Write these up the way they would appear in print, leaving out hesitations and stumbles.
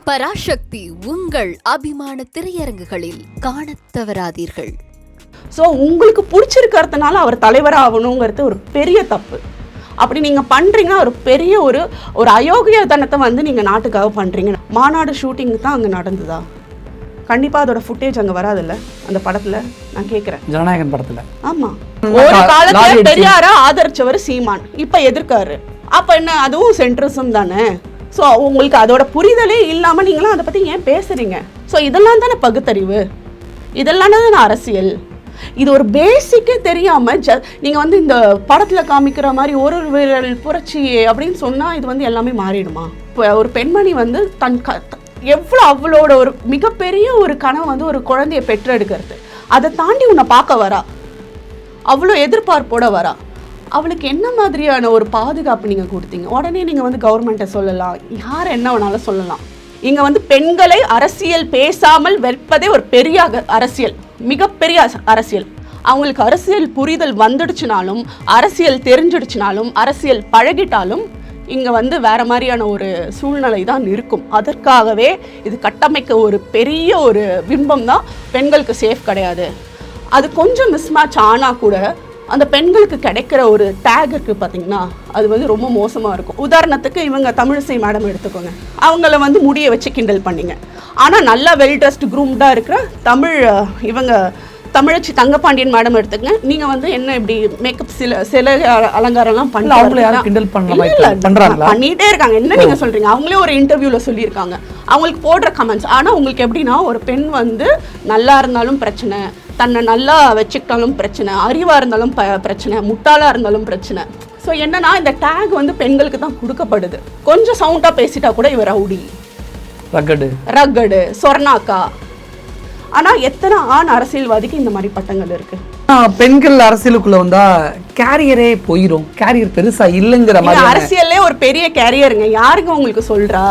பராசக்தி உங்கள் அபிமான திரையரங்குகளில் காணத் தவறாதீர்கள். ஸோ உங்களுக்கு பிடிச்சிருக்கிறதுனால அவர் தலைவராகணுங்கிறது ஒரு பெரிய தப்பு. அப்படி நீங்கள் பண்ணுறீங்கன்னா ஒரு பெரிய ஒரு அயோக்கியத்தனத்தை வந்து நீங்கள் நாட்டுக்காக பண்ணுறீங்க. மாநாடு ஷூட்டிங் தான் அங்கே நடந்ததா? கண்டிப்பாக அதோட ஃபுட்டேஜ் அங்கே வராதுல்ல அந்த படத்தில்? நான் கேட்குறேன். ஜனநாயகன் படத்தில் ஆமாம், ஒரு காலத்தில் பெரியாரை ஆதரிச்சவர் சீமான், இப்போ எதிர்க்காரு. அப்போ என்ன, அதுவும் சென்ட்ரிசம் தானே? ஸோ உங்களுக்கு அதோட புரிதலே இல்லாமல் நீங்களாம் அதை பற்றி ஏன் பேசுகிறீங்க? ஸோ இதெல்லாம் தானே பகுத்தறிவு, இதெல்லாம் தானே அரசியல். இது ஒரு பேசிக்கே தெரியாமல் நீங்கள் வந்து இந்த படத்தில் காமிக்கிற மாதிரி ஒரு விரல் புரட்சி அப்படின்னு சொன்னால் இது வந்து எல்லாமே மாறிடுமா? இப்போ ஒரு பெண்மணி வந்து அவளோட ஒரு மிகப்பெரிய ஒரு கனவு வந்து ஒரு குழந்தைய பெற்றெடுக்கிறது. அதை தாண்டி உன்னை பார்க்க வரா, அவ்வளோ எதிர்பார்ப்போட வரா. அவளுக்கு என்ன மாதிரியான ஒரு பாதுகாப்பு நீங்கள் கொடுத்தீங்க? உடனே நீங்கள் வந்து கவர்மெண்ட்டை சொல்லலாம், யார் என்ன வேணாலும் சொல்லலாம். இங்கே வந்து பெண்களை அரசியல் பேசாமல் வைப்பதே ஒரு பெரிய அரசியல், மிகப்பெரிய அரசியல். அவங்களுக்கு அரசியல் புரிதல் வந்துடுச்சுனாலும், அரசியல் தெரிஞ்சிடுச்சுனாலும், அரசியல் பழகிட்டாலும் இங்கே வந்து வேறு மாதிரியான ஒரு சூழ்நிலை தான் இருக்கும். அதற்காகவே இது கட்டமைக்க ஒரு பெரிய ஒரு பிம்பம் தான் பெண்களுக்கு சேஃப் கிடையாது. அது கொஞ்சம் மிஸ்மேட்ச் ஆனால் கூட அந்த பெண்களுக்கு கிடைக்கிற ஒரு டேக் இருக்குது பார்த்தீங்கன்னா, அது வந்து ரொம்ப மோசமாக இருக்கும். உதாரணத்துக்கு இவங்க தமிழிசை மேடம் எடுத்துக்கோங்க, அவங்கள வந்து முடியை வச்சு கிண்டல் பண்ணிங்க. ஆனால் நல்லா வெல் ட்ரெஸ்ட் க்ரூம்டாக இருக்கிற இவங்க தமிழச்சி தங்கப்பாண்டியன் மேடம் எடுத்துக்கங்க, நீங்கள் வந்து என்ன இப்படி மேக்கப் சில அலங்காரம்லாம் பண்ணிட்டே இருக்காங்க. என்ன நீங்கள் சொல்கிறீங்க? அவங்களே ஒரு இன்டர்வியூவில் சொல்லியிருக்காங்க அவங்களுக்கு போடுற கமெண்ட்ஸ். ஆனால் உங்களுக்கு எப்படின்னா, ஒரு பெண் வந்து நல்லா இருந்தாலும் பிரச்சனை, தன்னை நல்லா வச்சுக்கிட்டாலும் பிரச்சனை, அறிவாக இருந்தாலும் பிரச்சனை, முட்டாளாக இருந்தாலும் பிரச்சனை. ஸோ என்னன்னா, இந்த டேக் வந்து பெண்களுக்கு தான் கொடுக்கப்படுது. கொஞ்சம் சவுண்டாக பேசிட்டா கூட இவர் ரவுடி, ரக்கடு, சொர்ணாக்கா. ஆனால் எத்தனை ஆண் அரசியல்வாதிக்கு இந்த மாதிரி பட்டங்கள் இருக்கு? பெண்கள் அரசியலுக்குள்ள வந்தா கேரியரே போயிடும், கேரியர் பெருசா இல்லைங்கிற மாதிரி. அரசியல்லே ஒரு பெரிய கேரியருங்க, யாருங்க உங்களுக்கு சொல்றா?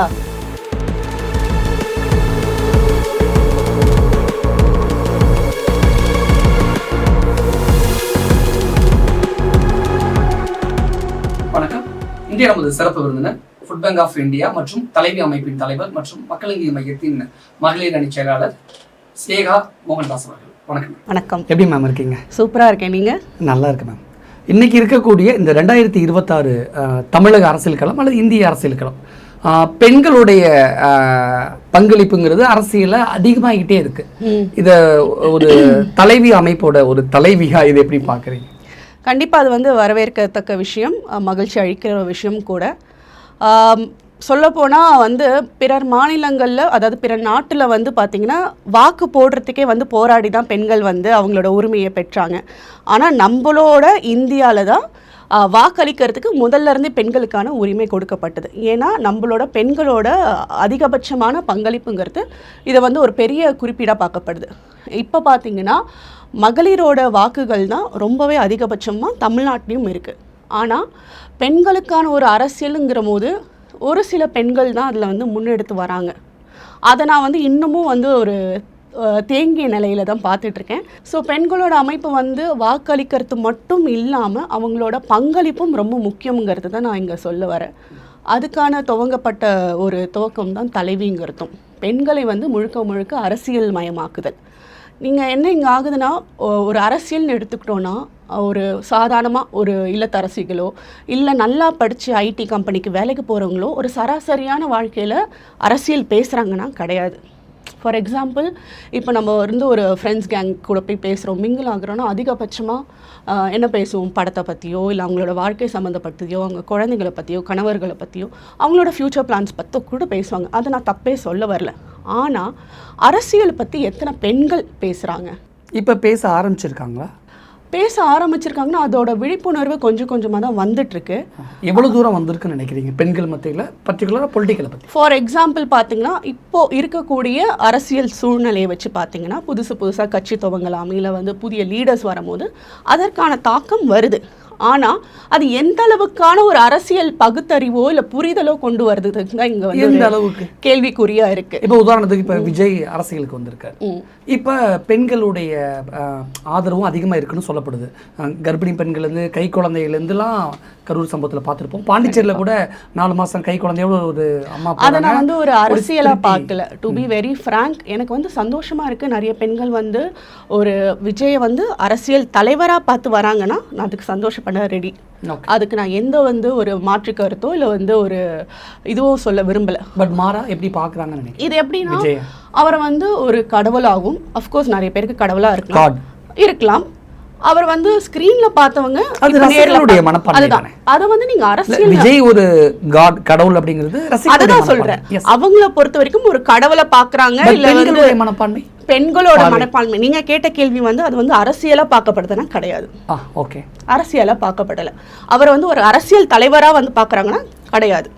வணக்கம். இந்திய நமது சிறப்பு விருந்தினர் ஃபுட் பேங்க் ஆஃப் இந்தியா மற்றும் தலைவி அமைப்பின் தலைவர் மற்றும் மக்களின் மையத்தின் மகளிர் அணி செயலாளர் ஸ்னேகா மோகன்தாஸ் அவர்கள். வணக்கம். வணக்கம். எப்படி மேம் இருக்கீங்க? சூப்பராக இருக்கேன். நீங்கள்? நல்லா இருக்கு மேம். இன்னைக்கு இருக்கக்கூடிய இந்த 2026 தமிழக அரசியல் களம் அல்லது இந்திய அரசியல் களம், பெண்களுடைய பங்களிப்புங்கிறது அரசியல அதிகமாகிட்டே இருக்கு. இதை ஒரு தலைவி அமைப்போட ஒரு தலைவியா இதை எப்படி பார்க்குறீங்க? கண்டிப்பாக அது வந்து வரவேற்கத்தக்க விஷயம், மகிழ்ச்சி அளிக்கிற விஷயம் கூட. சொல்லப்போனால் வந்து பிறர் மாநிலங்களில், அதாவது பிற நாட்டில் வந்து பார்த்திங்கன்னா வாக்கு போடுறதுக்கே வந்து போராடி தான் பெண்கள் வந்து அவங்களோட உரிமையை பெற்றாங்க. ஆனால் நம்மளோட இந்தியாவில் தான் வாக்களிக்கிறதுக்கு முதல்ல பெண்களுக்கான உரிமை கொடுக்கப்பட்டது. ஏன்னா நம்மளோட பெண்களோட அதிகபட்சமான பங்களிப்புங்கிறது இதை வந்து ஒரு பெரிய குறிப்பீடாக பார்க்கப்படுது. இப்போ பார்த்திங்கன்னா மகளிரோட வாக்குகள் தான் ரொம்பவே அதிகபட்சமாக தமிழ்நாட்டிலையும் இருக்குது. ஆனால் பெண்களுக்கான ஒரு அரசியலுங்கிற போது ஒரு சில பெண்கள் தான் அதில் வந்து முன்னெடுத்து வராங்க. அதை நான் வந்து இன்னமும் வந்து ஒரு தேங்கிய நிலையில் தான் பார்த்துட்ருக்கேன். ஸோ பெண்களோட அமைப்பு வந்து வாக்களிக்கிறது மட்டும் இல்லாமல் அவங்களோட பங்களிப்பும் ரொம்ப முக்கியங்கிறது தான் நான் இங்கே சொல்ல வரேன். அதுக்கான துவங்கப்பட்ட ஒரு துவக்கம் தான் தலைவிங்கிறதும். பெண்களை வந்து முழுக்க முழுக்க அரசியல் மயமாக்குதல். நீங்கள் என்ன இங்கே ஆகுதுன்னா, ஒரு அரசியல்னு எடுத்துக்கிட்டோன்னா, ஒரு சாதாரணமாக ஒரு இல்லத்தரசிகளோ இல்லை நல்லா படித்து ஐடி கம்பெனிக்கு வேலைக்கு போகிறவங்களோ ஒரு சராசரியான வாழ்க்கையில் அரசியல் பேசுகிறாங்கன்னா கிடையாது. ஃபார் எக்ஸாம்பிள், இப்போ நம்ம வந்து ஒரு ஃப்ரெண்ட்ஸ் கேங் கூட போய் பேசுகிறோம், மிங்கிள் ஆகுறோன்னா அதிகபட்சமாக என்ன பேசுவோம்? படத்தை பற்றியோ இல்லை அவங்களோட வாழ்க்கை சம்மந்தப்பட்டதையோ, அவங்க குழந்தைங்களை பற்றியோ, கணவர்களை பற்றியோ, அவங்களோட ஃப்யூச்சர் பிளான்ஸ் பற்றி கூட பேசுவாங்க. அதை நான் தப்பே சொல்ல வரல. ஆனால் அரசியலை பற்றி எத்தனை பெண்கள் பேசுகிறாங்க? இப்போ பேச ஆரம்பிச்சிருக்காங்களா? பேச ஆரம்பிச்சிருக்காங்கன்னா அதோட விழிப்புணர்வு கொஞ்சம் கொஞ்சமாக தான் வந்துட்டுருக்கு. எவ்வளோ தூரம் வந்திருக்குன்னு நினைக்கிறீங்க பெண்கள் மத்தியில், பர்டிகுலராக பொலிட்டிக்கலை பற்றி? ஃபார் எக்ஸாம்பிள் பார்த்தீங்கன்னா, இப்போது இருக்கக்கூடிய அரசியல் சூழ்நிலையை வச்சு பார்த்தீங்கன்னா, புதுசாக கட்சி துவங்கலாம் இல்லை வந்து புதிய லீடர்ஸ் வரும்போது அதற்கான தாக்கம் வருது. ஆனால் அது எந்த அளவுக்கான ஒரு அரசியல் பகுத்தறிவோ இல்லை புரிதலோ கொண்டு வருதுன்னு தான் இங்கே வந்து எந்த அளவுக்கு கேள்விக்குறியா இருக்கு. இப்போ உதாரணத்துக்கு இப்போ விஜய் அரசியலுக்கு வந்திருக்காரு. இப்போ பெண்களுடைய ஆதரவும் அதிகமாக இருக்குன்னு சொல்லப்படுது. கர்ப்பிணி பெண்கள்லேருந்து கை குழந்தைகள்லேருந்துலாம் கரூர் சம்பவத்தில் பார்த்துருப்போம். பாண்டிச்சேரியில் கூட 4 மாதம் கை குழந்தையோட ஒரு அம்மா. அதை நான் வந்து ஒரு அரசியலாக பார்க்கல. டு பி வெரி ஃப்ராங்க், எனக்கு வந்து சந்தோஷமாக இருக்குது. நிறைய பெண்கள் வந்து ஒரு விஜயை வந்து அரசியல் தலைவராக பார்த்து வராங்கன்னா நான் அதுக்கு சந்தோஷப்பட ரெடி. அதுக்கு நான் எந்த வந்து ஒரு மாற்று கருத்தோ இல்லை வந்து ஒரு இதுவும் சொல்ல விரும்பலை. பட் மாறா எப்படி பார்க்குறாங்கன்னு இது எப்படின்னா, அவரை வந்து ஒரு கடவுளாகும். அஃப்கோர்ஸ் நிறைய பேருக்கு கடவுளாக இருக்கலாம். அவர் வந்து ஸ்கிரீன்ல பார்த்தவங்க மனப்பான்மை. அதை வந்து நீங்க அரசியல் விஜய் ஒரு காட் கடவுள் அப்படிங்கிறது அதுதான் சொல்றேன். அவங்கள பொறுத்த வரைக்கும் ஒரு கடவுளை பாக்குறாங்க. இல்ல மனப்பான்மை, பெண்களோட மனப்பான்மை. நீங்க கேட்ட கேள்வி வந்து அது வந்து அரசியலா பார்க்கப்படுதுன்னா கிடையாது. ஓகே, அரசியலா பார்க்கப்படல. அவரை வந்து ஒரு அரசியல் தலைவரா வந்து பாக்குறாங்கன்னா கிடையாது.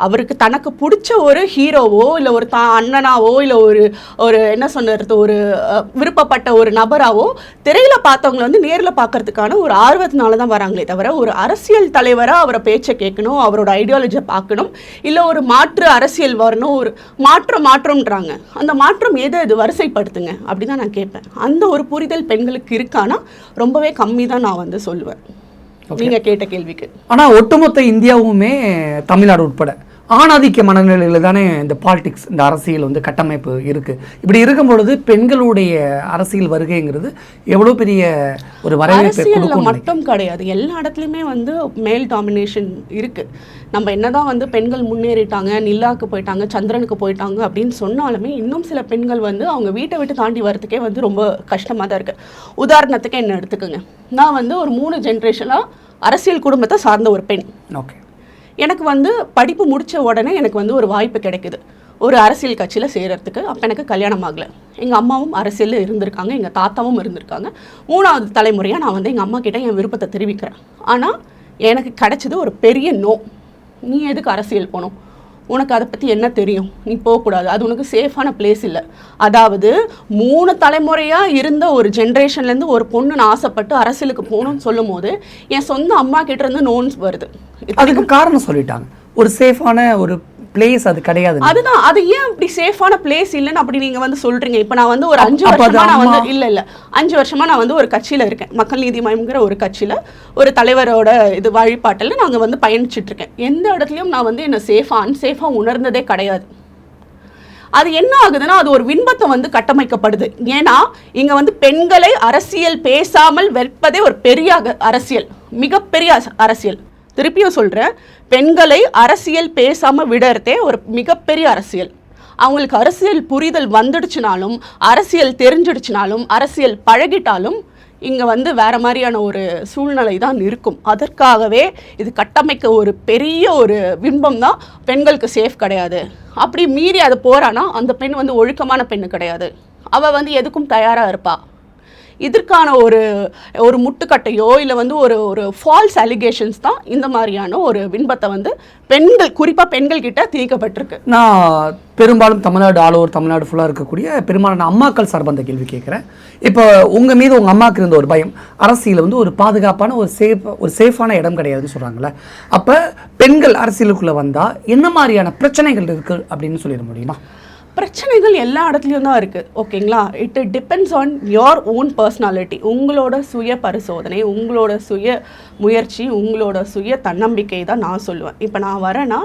அவருக்கு தனக்கு பிடிச்ச ஒரு ஹீரோவோ இல்லை ஒரு அண்ணனாவோ இல்லை ஒரு என்ன சொன்னது ஒரு விருப்பப்பட்ட ஒரு நபராவோ திரையில பார்த்தவங்களை வந்து நேரில் பார்க்கறதுக்கான ஒரு ஆர்வத்தினால தான் வராங்களே தவிர ஒரு அரசியல் தலைவராக அவரை பேச்சை கேட்கணும், அவரோட ஐடியாலஜியை பார்க்கணும், இல்லை ஒரு மாற்று அரசியல் வரணும், ஒரு மாற்றம்ன்றாங்க. அந்த மாற்றம் எது வரிசைப்படுத்துங்க அப்படி தான் நான் கேட்பேன். அந்த ஒரு புரிதல் பெண்களுக்கு இருக்கானா ரொம்பவே கம்மி தான் நான் வந்து சொல்லுவேன் நீங்க கேட்ட கேள்விக்கு. ஆனா ஒட்டுமொத்த இந்தியாவுமே தமிழ்நாடு உட்பட ஆணாதிக்க மனநிலையில தானே இந்த பாலிடிக்ஸ், இந்த அரசியல் வந்து கட்டமைப்பு இருக்கு. இப்படி இருக்கும் பொழுது பெண்களுடைய அரசியல் வருகைங்கிறது எவ்வளவு பெரிய ஒரு வரவேற்பு மட்டும் கிடையாது. எல்லா இடத்துலையுமே வந்து மேல் டாமினேஷன் இருக்கு. நம்ம என்னதான் வந்து பெண்கள் முன்னேறிட்டாங்க, நிலாவுக்கு போயிட்டாங்க, சந்திரனுக்கு போயிட்டாங்க அப்படின்னு சொன்னாலுமே இன்னும் சில பெண்கள் வந்து அவங்க வீட்டை விட்டு தாண்டி வரதுக்கே வந்து ரொம்ப கஷ்டமாக தான் இருக்கு. உதாரணத்துக்கு என்ன எடுத்துக்கோங்க, நான் வந்து ஒரு 3 ஜென்ரேஷனாக அரசியல் குடும்பத்தை சார்ந்த ஒரு பெண். ஓகே, எனக்கு வந்து படிப்பு முடித்த உடனே எனக்கு வந்து ஒரு வாய்ப்பு கிடைக்குது ஒரு அரசியல் கட்சியில் சேரத்துக்கு. அப்போ எனக்கு கல்யாணம் ஆகலை. எங்கள் அம்மாவும் அரசியலில் இருந்திருக்காங்க, எங்கள் தாத்தாவும் இருந்திருக்காங்க. 3வது தலைமுறையாக நான் வந்து எங்கள் அம்மா கிட்டே என் விருப்பத்தை தெரிவிக்கிறேன். ஆனால் எனக்கு கிடைச்சது ஒரு பெரிய நோ. நீ எதுக்கு அரசியல் போகணும், உனக்கு அதை பற்றி என்ன தெரியும், நீ போகக்கூடாது, அது உனக்கு சேஃபான பிளேஸ் இல்லை. அதாவது 3 தலைமுறையாக இருந்த ஒரு ஜென்ரேஷன்லேருந்து ஒரு பொண்ணு நான் ஆசைப்பட்டு அரசியலுக்கு போகணும்னு சொல்லும் போது என் சொந்த அம்மா கிட்ட இருந்து நோன்ஸ் வருது. அதுக்கு காரணம் சொல்லிட்டாங்க, ஒரு சேஃபான ஒரு பிளேஸ் அது கிடையாது. அதுதான், அது ஏன் அப்படி சேஃபான பிளேஸ் இல்லைன்னு அப்படி நீங்க வந்து சொல்றீங்க. இப்போ நான் வந்து ஒரு 5 வருஷமா நான் வந்து இல்ல 5 வருஷமா நான் வந்து ஒரு கட்சியில இருக்கேன். மக்கள் நீதி மய்யம்ங்கிற ஒரு கட்சியில ஒரு தலைவரோட இது வழிபாட்டில் நாங்க வந்து பயணிச்சுட்டு இருக்கேன். எந்த இடத்துலயும் நான் வந்து என்ன சேஃபா அன்சேஃபா உணர்ந்ததே கிடையாது. அது என்ன ஆகுதுன்னா அது ஒரு விண்பத்தை வந்து கட்டமைக்கப்படுது. ஏன்னா இங்க வந்து பெண்களை அரசியல் பேசாமல் வெற்பதே ஒரு பெரிய அரசியல், மிகப்பெரிய அரசியல். திருப்பியும் சொல்கிறேன், பெண்களை அரசியல் பேசாமல் விடறதே ஒரு மிகப்பெரிய அரசியல். அவங்களுக்கு அரசியல் புரிதல் வந்துடுச்சுனாலும், அரசியல் தெரிஞ்சிடுச்சுனாலும், அரசியல் பழகிட்டாலும் இங்கே வந்து வேறு மாதிரியான ஒரு சூழ்நிலை தான் இருக்கும். அதற்காகவே இது கட்டமைக்க ஒரு பெரிய ஒரு பிம்பம் தான் பெண்களுக்கு சேஃப் கிடையாது. அப்படி மீறி அது போகிறான்னா அந்த பெண் வந்து ஒழுக்கமான பெண்ணு கிடையாது. அவள் வந்து எதுக்கும் தயாராக இருப்பாள். இதற்கான ஒரு முட்டுக்கட்டையோ இல்லை வந்து ஒரு ஃபால்ஸ் அலிகேஷன்ஸ் தான் இந்த மாதிரியான ஒரு பின்பத்தை வந்து பெண்கள், குறிப்பாக பெண்கள் கிட்ட திணிக்கப்பட்டிருக்கு. நான் பெரும்பாலும் தமிழ்நாடு ஆல் ஓவர் தமிழ்நாடு ஃபுல்லாக இருக்கக்கூடிய பெரும்பாலான அம்மாக்கள் சார்பாக அந்த கேள்வி கேட்குறேன். இப்போ உங்கள் மீது உங்கள் அம்மாவுக்கு இருந்த ஒரு பயம், அரசியல் வந்து ஒரு பாதுகாப்பான ஒரு சேஃபான இடம் கிடையாதுன்னு சொல்கிறாங்களே, அப்போ பெண்கள் அரசியலுக்குள்ளே வந்தால் என்ன மாதிரியான பிரச்சனைகள் இருக்குது அப்படின்னு சொல்லிட முடியுமா? பிரச்சனைகள் எல்லா இடத்துலையும் தான் இருக்குது. ஓகேங்களா, it depends on your own personality. உங்களோட சுய பரிசோதனை, உங்களோட சுய முயற்சி, உங்களோட சுய தன்னம்பிக்கை தான் நான் சொல்லுவேன். இப்போ நான் வரேன்னா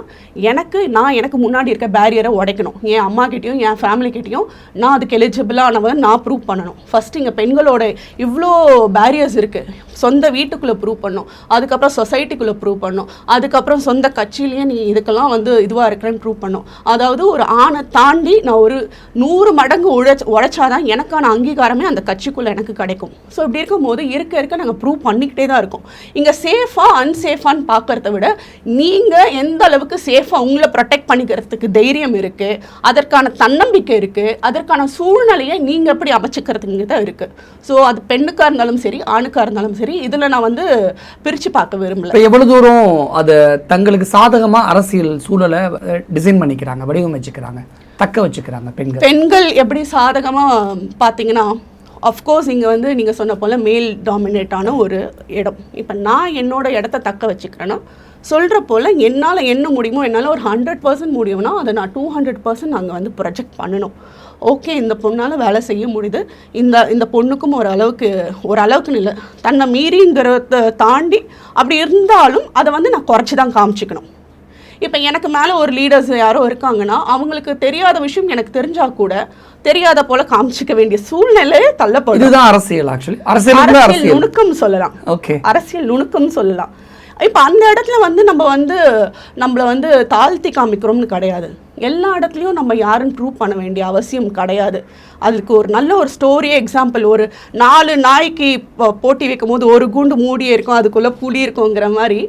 எனக்கு முன்னாடி இருக்க பேரியரை உடைக்கணும். என் அம்மா கிட்டேயும் என் ஃபேமிலிக்கிட்டையும் நான் அதுக்கு எலிஜிபிளானவன் நான் ப்ரூவ் பண்ணணும். ஃபஸ்ட் இங்கே பெண்களோட இவ்வளோ பேரியர்ஸ் இருக்குது. சொந்த வீட்டுக்குள்ளே ப்ரூவ் பண்ணணும், அதுக்கப்புறம் சொசைட்டிக்குள்ளே ப்ரூவ் பண்ணணும், அதுக்கப்புறம் சொந்த கட்சியிலேயே நீ இதுக்கெல்லாம் வந்து இதுவாக இருக்கிறேன்னு ப்ரூவ் பண்ணணும். அதாவது ஒரு ஆணை தாண்டி நான் ஒரு 100 மடங்கு உழைச்சாதான் எனக்கான அங்கீகாரமே அந்த கட்சிக்குள்ளே எனக்கு கிடைக்கும். ஸோ இப்படி இருக்கும்போது இருக்க நாங்கள் ப்ரூவ் பண்ணிக்கிட்டே தான் இருக்கோம். இங்கே சேஃபாக அன்சேஃபான்னு பார்க்குறத விட நீங்கள் எந்த அளவுக்கு சேஃபாக உங்களை ப்ரொடெக்ட் பண்ணிக்கிறதுக்கு தைரியம் இருக்குது, அதற்கான தன்னம்பிக்கை இருக்குது, அதற்கான சூழ்நிலையை நீங்கள் எப்படி அமைச்சிக்கிறதுங்க தான் இருக்குது. ஸோ அது பெண்ணுக்காக இருந்தாலும் சரி, ஆணுக்காக இருந்தாலும் சரி, இதில் நான் வந்து பிரித்து பார்க்க விரும்பல. எவ்வளவு தூரம் அதை தங்களுக்கு சாதகமாக அரசியல் சூழலை டிசைன் பண்ணிக்கிறாங்க, வடிவமைச்சுக்கிறாங்க, தக்க வச்சுக்கிறாங்க பெண்கள் எப்படி சாதகமாக பார்த்தீங்கன்னா, அஃப்கோர்ஸ் இங்கே வந்து நீங்கள் சொன்ன போல் மேல் டாமினேட்டான ஒரு இடம். இப்போ நான் என்னோட இடத்த தக்க வச்சுக்கிறேன்னா சொல்கிற போல் என்னால் என்ன முடியுமோ, என்னால் ஒரு 100% முடியும்னா அதை நான் 200% நாங்கள் வந்து ப்ரொஜெக்ட் பண்ணணும். ஓகே, இந்த பொண்ணால் வேலை செய்ய முடியுது, இந்த பொண்ணுக்கும் ஓரளவுக்குன்னு இல்லை, தன்னை மீறிங்கிறத தாண்டி அப்படி இருந்தாலும் அதை வந்து நான் குறைச்சி தான் காமிச்சிக்கணும். இப்போ எனக்கு மேலே ஒரு லீடர்ஸ் யாரோ இருக்காங்கன்னா அவங்களுக்கு தெரியாத விஷயம் எனக்கு தெரிஞ்சால் கூட தெரியாத போல காமிச்சிக்க வேண்டிய சூழ்நிலையே தள்ளப்படும். இதுதான் அரசியல். ஆக்சுவலி அரசியல் நுணுக்கம் சொல்லலாம். ஓகே, அரசியல் நுணுக்கம் சொல்லலாம். இப்போ அந்த இடத்துல வந்து நம்மளை வந்து தாழ்த்தி காமிக்கிறோம்னு கிடையாது. எல்லா இடத்துலையும் நம்ம யாருன்னு ப்ரூவ் பண்ண வேண்டிய அவசியம் கிடையாது. அதுக்கு ஒரு நல்ல ஒரு ஸ்டோரியே எக்ஸாம்பிள், ஒரு 4 நாய்க்கு போட்டி வைக்கும் போது ஒரு கூண்டு மூடியே இருக்கும், அதுக்குள்ளே புலி இருக்குங்கிற மாதிரி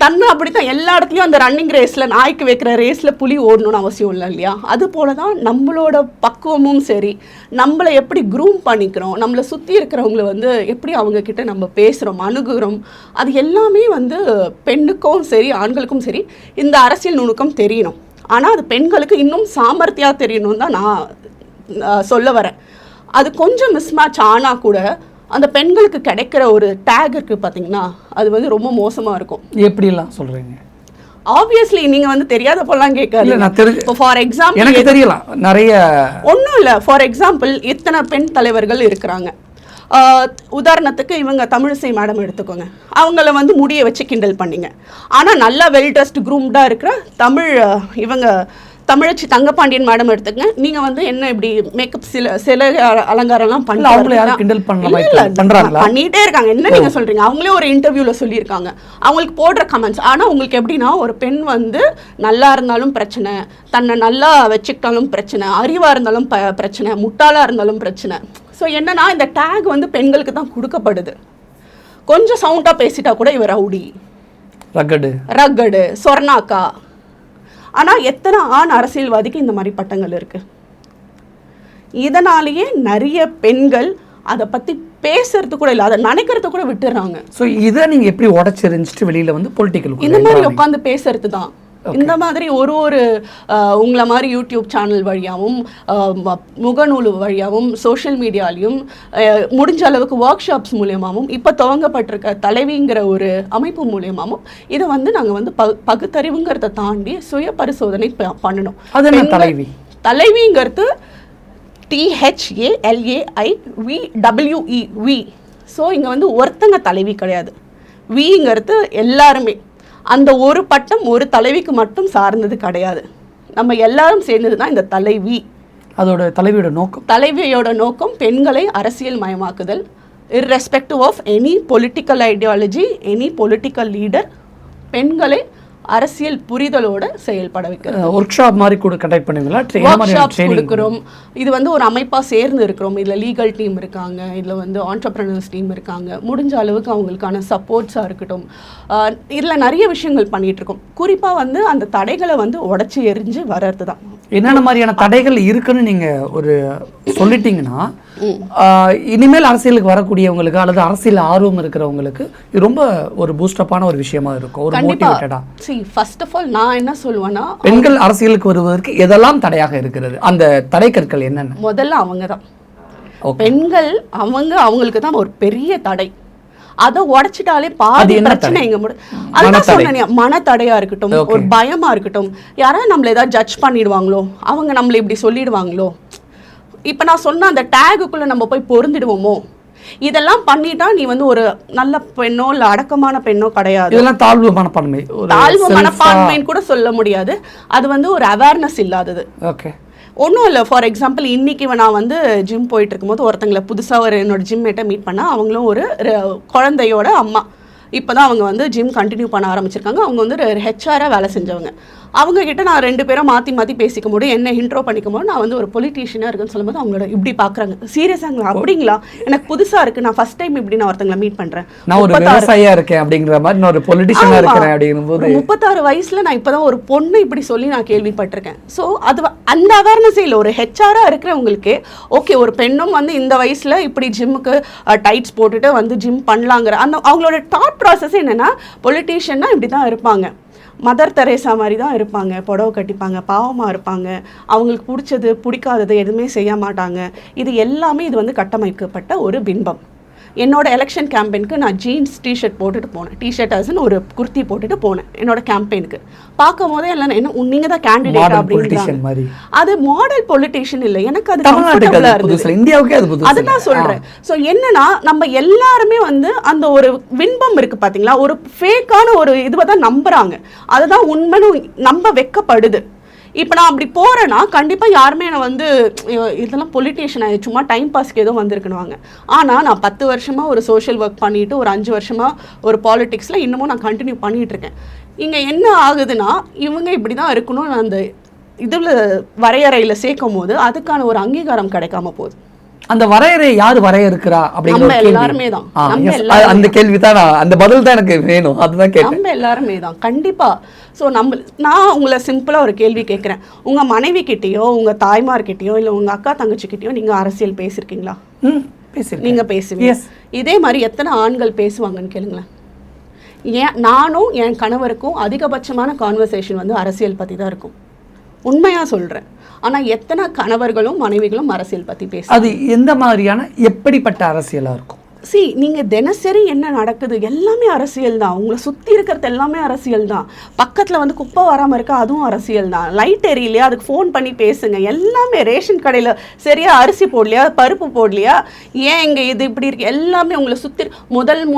தன்னை அப்படி தான் எல்லா இடத்துலையும் அந்த ரன்னிங் ரேஸில் நாய்க்கு வைக்கிற ரேஸில் புலி ஓடணும்னு அவசியம் இல்லை இல்லையா? அது போல தான் நம்மளோட பக்குவமும் சரி, நம்மளை எப்படி க்ரூம் பண்ணிக்கிறோம், நம்மளை சுற்றி இருக்கிறவங்கள வந்து எப்படி அவங்கக்கிட்ட நம்ம பேசுகிறோம், அணுகுகிறோம், அது எல்லாமே வந்து பெண்ணுக்கும் சரி ஆண்களுக்கும் சரி இந்த அரசியல் நுணுக்கம் தெரியணும். ஆனால் அது பெண்களுக்கு இன்னும் சாமர்த்தியாக தெரியணும் தான் நான் சொல்ல வரேன். அது கொஞ்சம் மிஸ்மேட்ச் ஆனால் கூட அந்த பெண்களுக்கு கிடைக்கிற ஒரு டேக் இருக்குது பார்த்தீங்கன்னா, அது வந்து ரொம்ப மோசமாக இருக்கும். எப்படிலாம் சொல்கிறீங்க? ஆப்வியஸ்லி நீங்கள் வந்து தெரியாத போலாம் கேட்காது. இப்போ ஃபார் எக்ஸாம்பிள் எனக்கு தெரியலாம் நிறைய ஒன்றும் இல்லை. ஃபார் எக்ஸாம்பிள் இத்தனை பெண் தலைவர்கள் இருக்கிறாங்க. உதாரணத்துக்கு இவங்க தமிழிசை மேடம் எடுத்துக்கோங்க. அவங்கள வந்து முடியை வச்சு கிண்டல் பண்ணிங்க. ஆனால் நல்லா வெல் ட்ரெஸ்ட் க்ரூம்டாக இருக்கிற இவங்க தமிழச்சி தங்கப்பாண்டியன் மேடம் எடுத்துங்க. நீங்க வந்து என்ன இப்படி மேக்கப் சில அலங்காரம்லாம் பண்ணிட்டே இருக்காங்க. என்ன நீங்க சொல்றீங்க? அவங்களே ஒரு இன்டர்வியூல சொல்லியிருக்காங்க. அவங்களுக்கு போடுற கமெண்ட்ஸ். ஆனா உங்களுக்கு எப்படின்னா, ஒரு பெண் வந்து நல்லா இருந்தாலும் பிரச்சனை, தன்னை நல்லா வச்சுக்கிட்டாலும் பிரச்சனை, அறிவா இருந்தாலும் பிரச்சனை, முட்டாளா இருந்தாலும் பிரச்சனை. ஸோ என்னன்னா இந்த டேக் வந்து பெண்களுக்கு தான் கொடுக்கப்படுது. கொஞ்சம் சவுண்டா பேசிட்டா கூட இவர் ரவுடி, ரக்கடு, சொர்ணாக்கா. ஆனால் எத்தனை ஆண் அரசியல்வாதிக்கு இந்த மாதிரி பட்டங்கள் இருக்குது? இதனாலேயே நிறைய பெண்கள் அதை பற்றி பேசுறது கூட இல்லை, அதை நினைக்கிறது கூட விட்டுறாங்க. ஸோ இதை நீங்கள் எப்படி உடச்சிருந்துட்டு வெளியில் வந்து பொலிட்டிக்கல் இந்த மாதிரி உட்காந்து பேசுறது தான். இந்த மாதிரி ஒரு உங்களை மாதிரி யூடியூப் சேனல் வழியாகவும் முகநூல் வழியாகவும் சோஷியல் மீடியாலையும் முடிஞ்ச அளவுக்கு ஒர்க் ஷாப்ஸ் மூலியமாகவும் இப்போ துவங்கப்பட்டிருக்க தலைவிங்கிற ஒரு அமைப்பு மூலியமாகவும் இதை வந்து நாங்கள் வந்து பகுத்தறிவுங்கிறத தாண்டி சுய பரிசோதனை பண்ணணும். தலைவிங்கிறது THALAIVWE. ஸோ இங்கே வந்து ஒருத்தங்க தலைவி கிடையாது. விங்கிறது எல்லாருமே. அந்த ஒரு பட்டம் ஒரு தலைவிக்கு மட்டும் சார்ந்தது கிடையாது. நம்ம எல்லாரும் சேர்ந்தது தான் இந்த தலைவி. தலைவியோட நோக்கம் பெண்களை அரசியல் மயமாக்குதல், irrespective of any political ideology, any political leader, பெண்களை அரசியல் புரிதலோட செயல்பட வைக்கிறது. ஒர்க் ஷாப் மாதிரி கூட கண்டக்ட் பண்ணுவீங்களா? ஒர்க் ஷாப்ஸ் கொடுக்குறோம். இது வந்து ஒரு அமைப்பாக சேர்ந்து இருக்கிறோம். இதில் லீகல் டீம் இருக்காங்க, இதில் வந்து ஆண்டர்ப்ரனர்ஸ் டீம் இருக்காங்க. முடிஞ்ச அளவுக்கு அவங்களுக்கான சப்போர்ட்ஸாக இருக்கட்டும், இதில் நிறைய விஷயங்கள் பண்ணிகிட்ருக்கோம். குறிப்பாக வந்து அந்த தடைகளை வந்து உடச்சி எரிஞ்சு வர்றது தான். என்னென்ன மாதிரியான தடைகள் இருக்குன்னு நீங்கள் ஒரு சொல்லிட்டீங்கன்னா, இனிமேல் அரசியலுக்கு வரக்கூடியவங்களுக்கு அல்லது அரசியல் ஆர்வம் இருக்கிறவங்களுக்கு இது ரொம்ப ஒரு பூஸ்டப்பான ஒரு விஷயமா இருக்கும். ஒரு மோட்டிவேட்டடா. ஃபர்ஸ்ட் ஆஃப் ஆல் நான் என்ன சொல்லுவேன்னா, பெண்கள் அரசியலுக்கு வருவதற்கு எதெல்லாம் தடையாக இருக்கிறது, அந்த தடை கற்கள் என்னென்ன? முதல்ல அவங்க தான் பெண்கள். அவங்களுக்கு தான் ஒரு பெரிய தடை. அதை உடைச்சிட்டாலே பாதி பிரச்சனை இங்க அதுதான் சொன்னேன். மனத்தடையா இருக்கட்டும், ஒரு பயமா இருக்கட்டும், யாராவது நம்மள ஏதாவது ஜட்ஜ் பண்ணிடுவாங்களோ, அவங்க நம்மள இப்படி சொல்லிடுவாங்களோ, இப்ப நான் சொன்ன அந்த டேகுக்குள்ள நம்ம போய் பொருந்திடுவோமோ, இதெல்லாம் பண்ணிட்டா நீ வந்து ஒரு நல்ல பெண்ணோ இல்ல அடக்கமான பெண்ணோ கிடையாது. இதெல்லாம் தாழ்வு மனப்பான்மைன்னு கூட சொல்ல முடியாது. அது வந்து ஒரு அவேர்னஸ் இல்லாதது. ஒன்றும் இல்லை. ஃபார் எக்ஸாம்பிள் இன்னைக்கு நான் வந்து ஜிம் போயிட்டு இருக்கும்போது ஒருத்தங்களை புதுசாக என்னோட ஜிம் மேட்டை மீட் பண்ணால், அவங்களும் ஒரு குழந்தையோட அம்மா. இப்போ தான் அவங்க வந்து ஜிம் கண்டினியூ பண்ண ஆரம்பிச்சிருக்காங்க. அவங்க வந்து ஹெச்ஆராக வேலை செஞ்சவங்க. அவங்க கிட்ட நான் 2 பேரும் மாற்றி பேசிக்கும் போது என்ன இன்ட்ரோ பண்ணிக்கும் போது நான் வந்து ஒரு பொலிட்டீஷியனாக இருக்குன்னு சொல்லும்போது அவங்களோட இப்படி பார்க்குறாங்க. சீரியஸாங்களா? அப்படிங்களா? எனக்கு புதுசாக இருக்குது, நான் ஃபர்ஸ்ட் டைம் இப்படி நான் ஒருத்தங்களை மீட் பண்ணுறேன். நான் ஒரு விவசாயியாக இருக்கேன் அப்படிங்கிற மாதிரி, நான் ஒரு பொலிட்டிஷியனாக இருக்கிறேன் அப்படிங்கும்போது 36 வயசில் நான் இப்போ தான் ஒரு பொண்ணு இப்படி சொல்லி நான் கேள்விப்பட்டிருக்கேன். ஸோ அது அந்த அவேர்னஸே இல்லை. ஒரு ஹெச்ஆராக இருக்கிறவங்களுக்கு ஓகே, ஒரு பெண்ணும் வந்து இந்த வயசில் இப்படி ஜிம்முக்கு டைட்ஸ் போட்டுட்டு வந்து ஜிம் பண்ணலாங்கிற அந்த அவங்களோட தாட் ப்ராசஸ் என்னென்னா, பொலிட்டீஷியன்னா இப்படி தான் இருப்பாங்க. மதர் தெரேசா மாதிரி தான் இருப்பாங்க, புடவை கட்டிப்பாங்க, பாவமாக இருப்பாங்க, அவங்களுக்கு பிடிச்சது பிடிக்காதது எதுவுமே செய்ய மாட்டாங்க. இது எல்லாமே இது வந்து கட்டமைக்கப்பட்ட ஒரு பின்பம். என்னோட எலெக்ஷன் கேம்பெயினுக்கு நான் ஜீன்ஸ் டிஷர்ட் போட்டுட்டு போனேன், டிஷர்ட் ஒரு குர்த்தி போட்டுட்டு போனேன் என்னோட கேம்பெயினுக்கு. பார்க்கும் போதே எல்லாம் என்ன நீங்கள் தான் கேண்டிடேட் அப்படின்றாங்க. அது மாடல் பொலிட்டிஷியன் இல்லை, எனக்கு அது கம்ஃபர்டபுளா இருந்துச்சு, இந்தியாவுக்கே அது. அதுதான் சொல்றேன். ஸோ என்னன்னா நம்ம எல்லாருமே வந்து அந்த ஒரு வின்பம் இருக்கு பாத்தீங்களா, ஒரு ஃபேக்கான ஒரு இதுவை தான் நம்புறாங்க, அதுதான் உண்மைன்னு நம்ப வைக்கப்படுது. இப்போ நான் அப்படி போகிறேன்னா கண்டிப்பாக யாருமே என்னை வந்து இதெல்லாம் பொலிட்டீஷியன் ஆகி சும்மா டைம் பாஸ்க்கு ஏதோ வந்திருக்கணுவாங்க. ஆனால் நான் 10 வருஷமாக ஒரு சோஷியல் ஒர்க் பண்ணிவிட்டு ஒரு 5 வருஷமாக ஒரு பாலிடிக்ஸில் இன்னமும் நான் கண்டினியூ பண்ணிகிட்ருக்கேன். இங்கே என்ன ஆகுதுன்னா இவங்க இப்படி தான் இருக்கணும்னு அந்த இதில் வரையறையில் சேர்க்கும் போது அதுக்கான ஒரு அங்கீகாரம் கிடைக்காம போகுது. அந்த வரையறை யாரு வரையறுக்கிறா அப்படிங்கிற எல்லாருமே தான். அந்த கேள்வி தான், அந்த பதில் தான் எனக்கு வேணும், அதுதான் கேட்டேன். நம்ம எல்லாருமே தான் கண்டிப்பா. ஸோ நான் உங்களை சிம்பிளா ஒரு கேள்வி கேட்குறேன், உங்க மனைவி கிட்டேயோ உங்க தாய்மார்கிட்டயோ இல்லை உங்க அக்கா தங்கச்சிக்கிட்டயோ நீங்க அரசியல் பேசியிருக்கீங்களா? நீங்க பேசுவீங்க. இதே மாதிரி எத்தனை ஆண்கள் பேசுவாங்கன்னு கேளுங்களேன். நானும் என் கணவருக்கும் அதிகபட்சமான கான்வர்சேஷன் வந்து அரசியல் பத்தி தான் இருக்கும், உண்மையா சொல்றேன். ஆனால் எத்தனை கணவர்களும் மனைவிகளும் அரசியல் பற்றி பேசும். அது எந்த மாதிரியான எப்படிப்பட்ட அரசியலாக இருக்கும்? நீங்கள் தினசரி என்ன நடக்குது எல்லாமே அரசியல் தான். உங்களை சுற்றி இருக்கிறது எல்லாமே அரசியல் தான். பக்கத்தில் வந்து குப்பை வராமல் இருக்கா, அதுவும் அரசியல் தான். லைட் எரியலையா, அதுக்கு ஃபோன் பண்ணி பேசுங்க. எல்லாமே ரேஷன் கடையில் சரியாக அரிசி போடலையா, பருப்பு போடலையா, ஏன் இங்கே இது இப்படி இருக்கு, எல்லாமே உங்களை சுற்றி.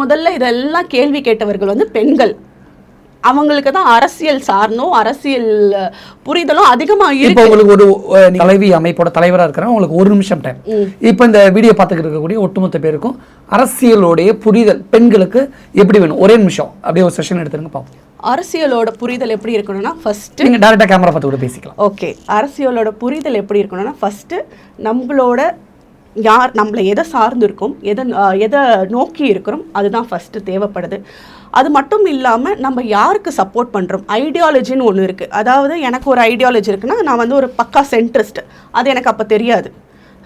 முதல்ல இதெல்லாம் கேள்வி கேட்டவர்கள் வந்து பெண்கள். அவங்களுக்கு தான் அரசியல் சார்ந்தும் அரசியல் புரிதலும் அதிகமா இருக்கு. உங்களுக்கு ஒரு தலைவி அமைப்போட தலைவராக இருக்கிறாங்க, உங்களுக்கு 1 நிமிஷம் டைம். இப்போ இந்த வீடியோ பார்த்துக்கிட்டு இருக்கக்கூடிய ஒட்டுமொத்த பேருக்கும் அரசியலோடைய புரிதல் பெண்களுக்கு எப்படி வேணும்? ஒரே நிமிஷம் அப்படியே ஒரு செஷன் எடுத்துருங்க பார்ப்போம். அரசியலோட புரிதல் எப்படி இருக்கணும்னா ஃபர்ஸ்ட் நீங்கள் டேரெக்டாக கேமரா பார்த்து கூட பேசிக்கலாம். ஓகே, அரசியலோட புரிதல் எப்படி இருக்கணும்னா ஃபர்ஸ்ட் நம்மளோட நம்மளை எதை சார்ந்து இருக்கோம், எதை நோக்கி இருக்கிறோம், அதுதான் ஃபர்ஸ்ட் தேவைப்படுது. அது மட்டும் இல்லாமல் நம்ம யாருக்கு சப்போர்ட் பண்ணுறோம், ஐடியாலஜின்னு ஒன்று இருக்குது. அதாவது எனக்கு ஒரு ஐடியாலஜி இருக்குன்னா நான் வந்து ஒரு பக்கா சென்ட்ரிஸ்ட், அது எனக்கு அப்போ தெரியாது.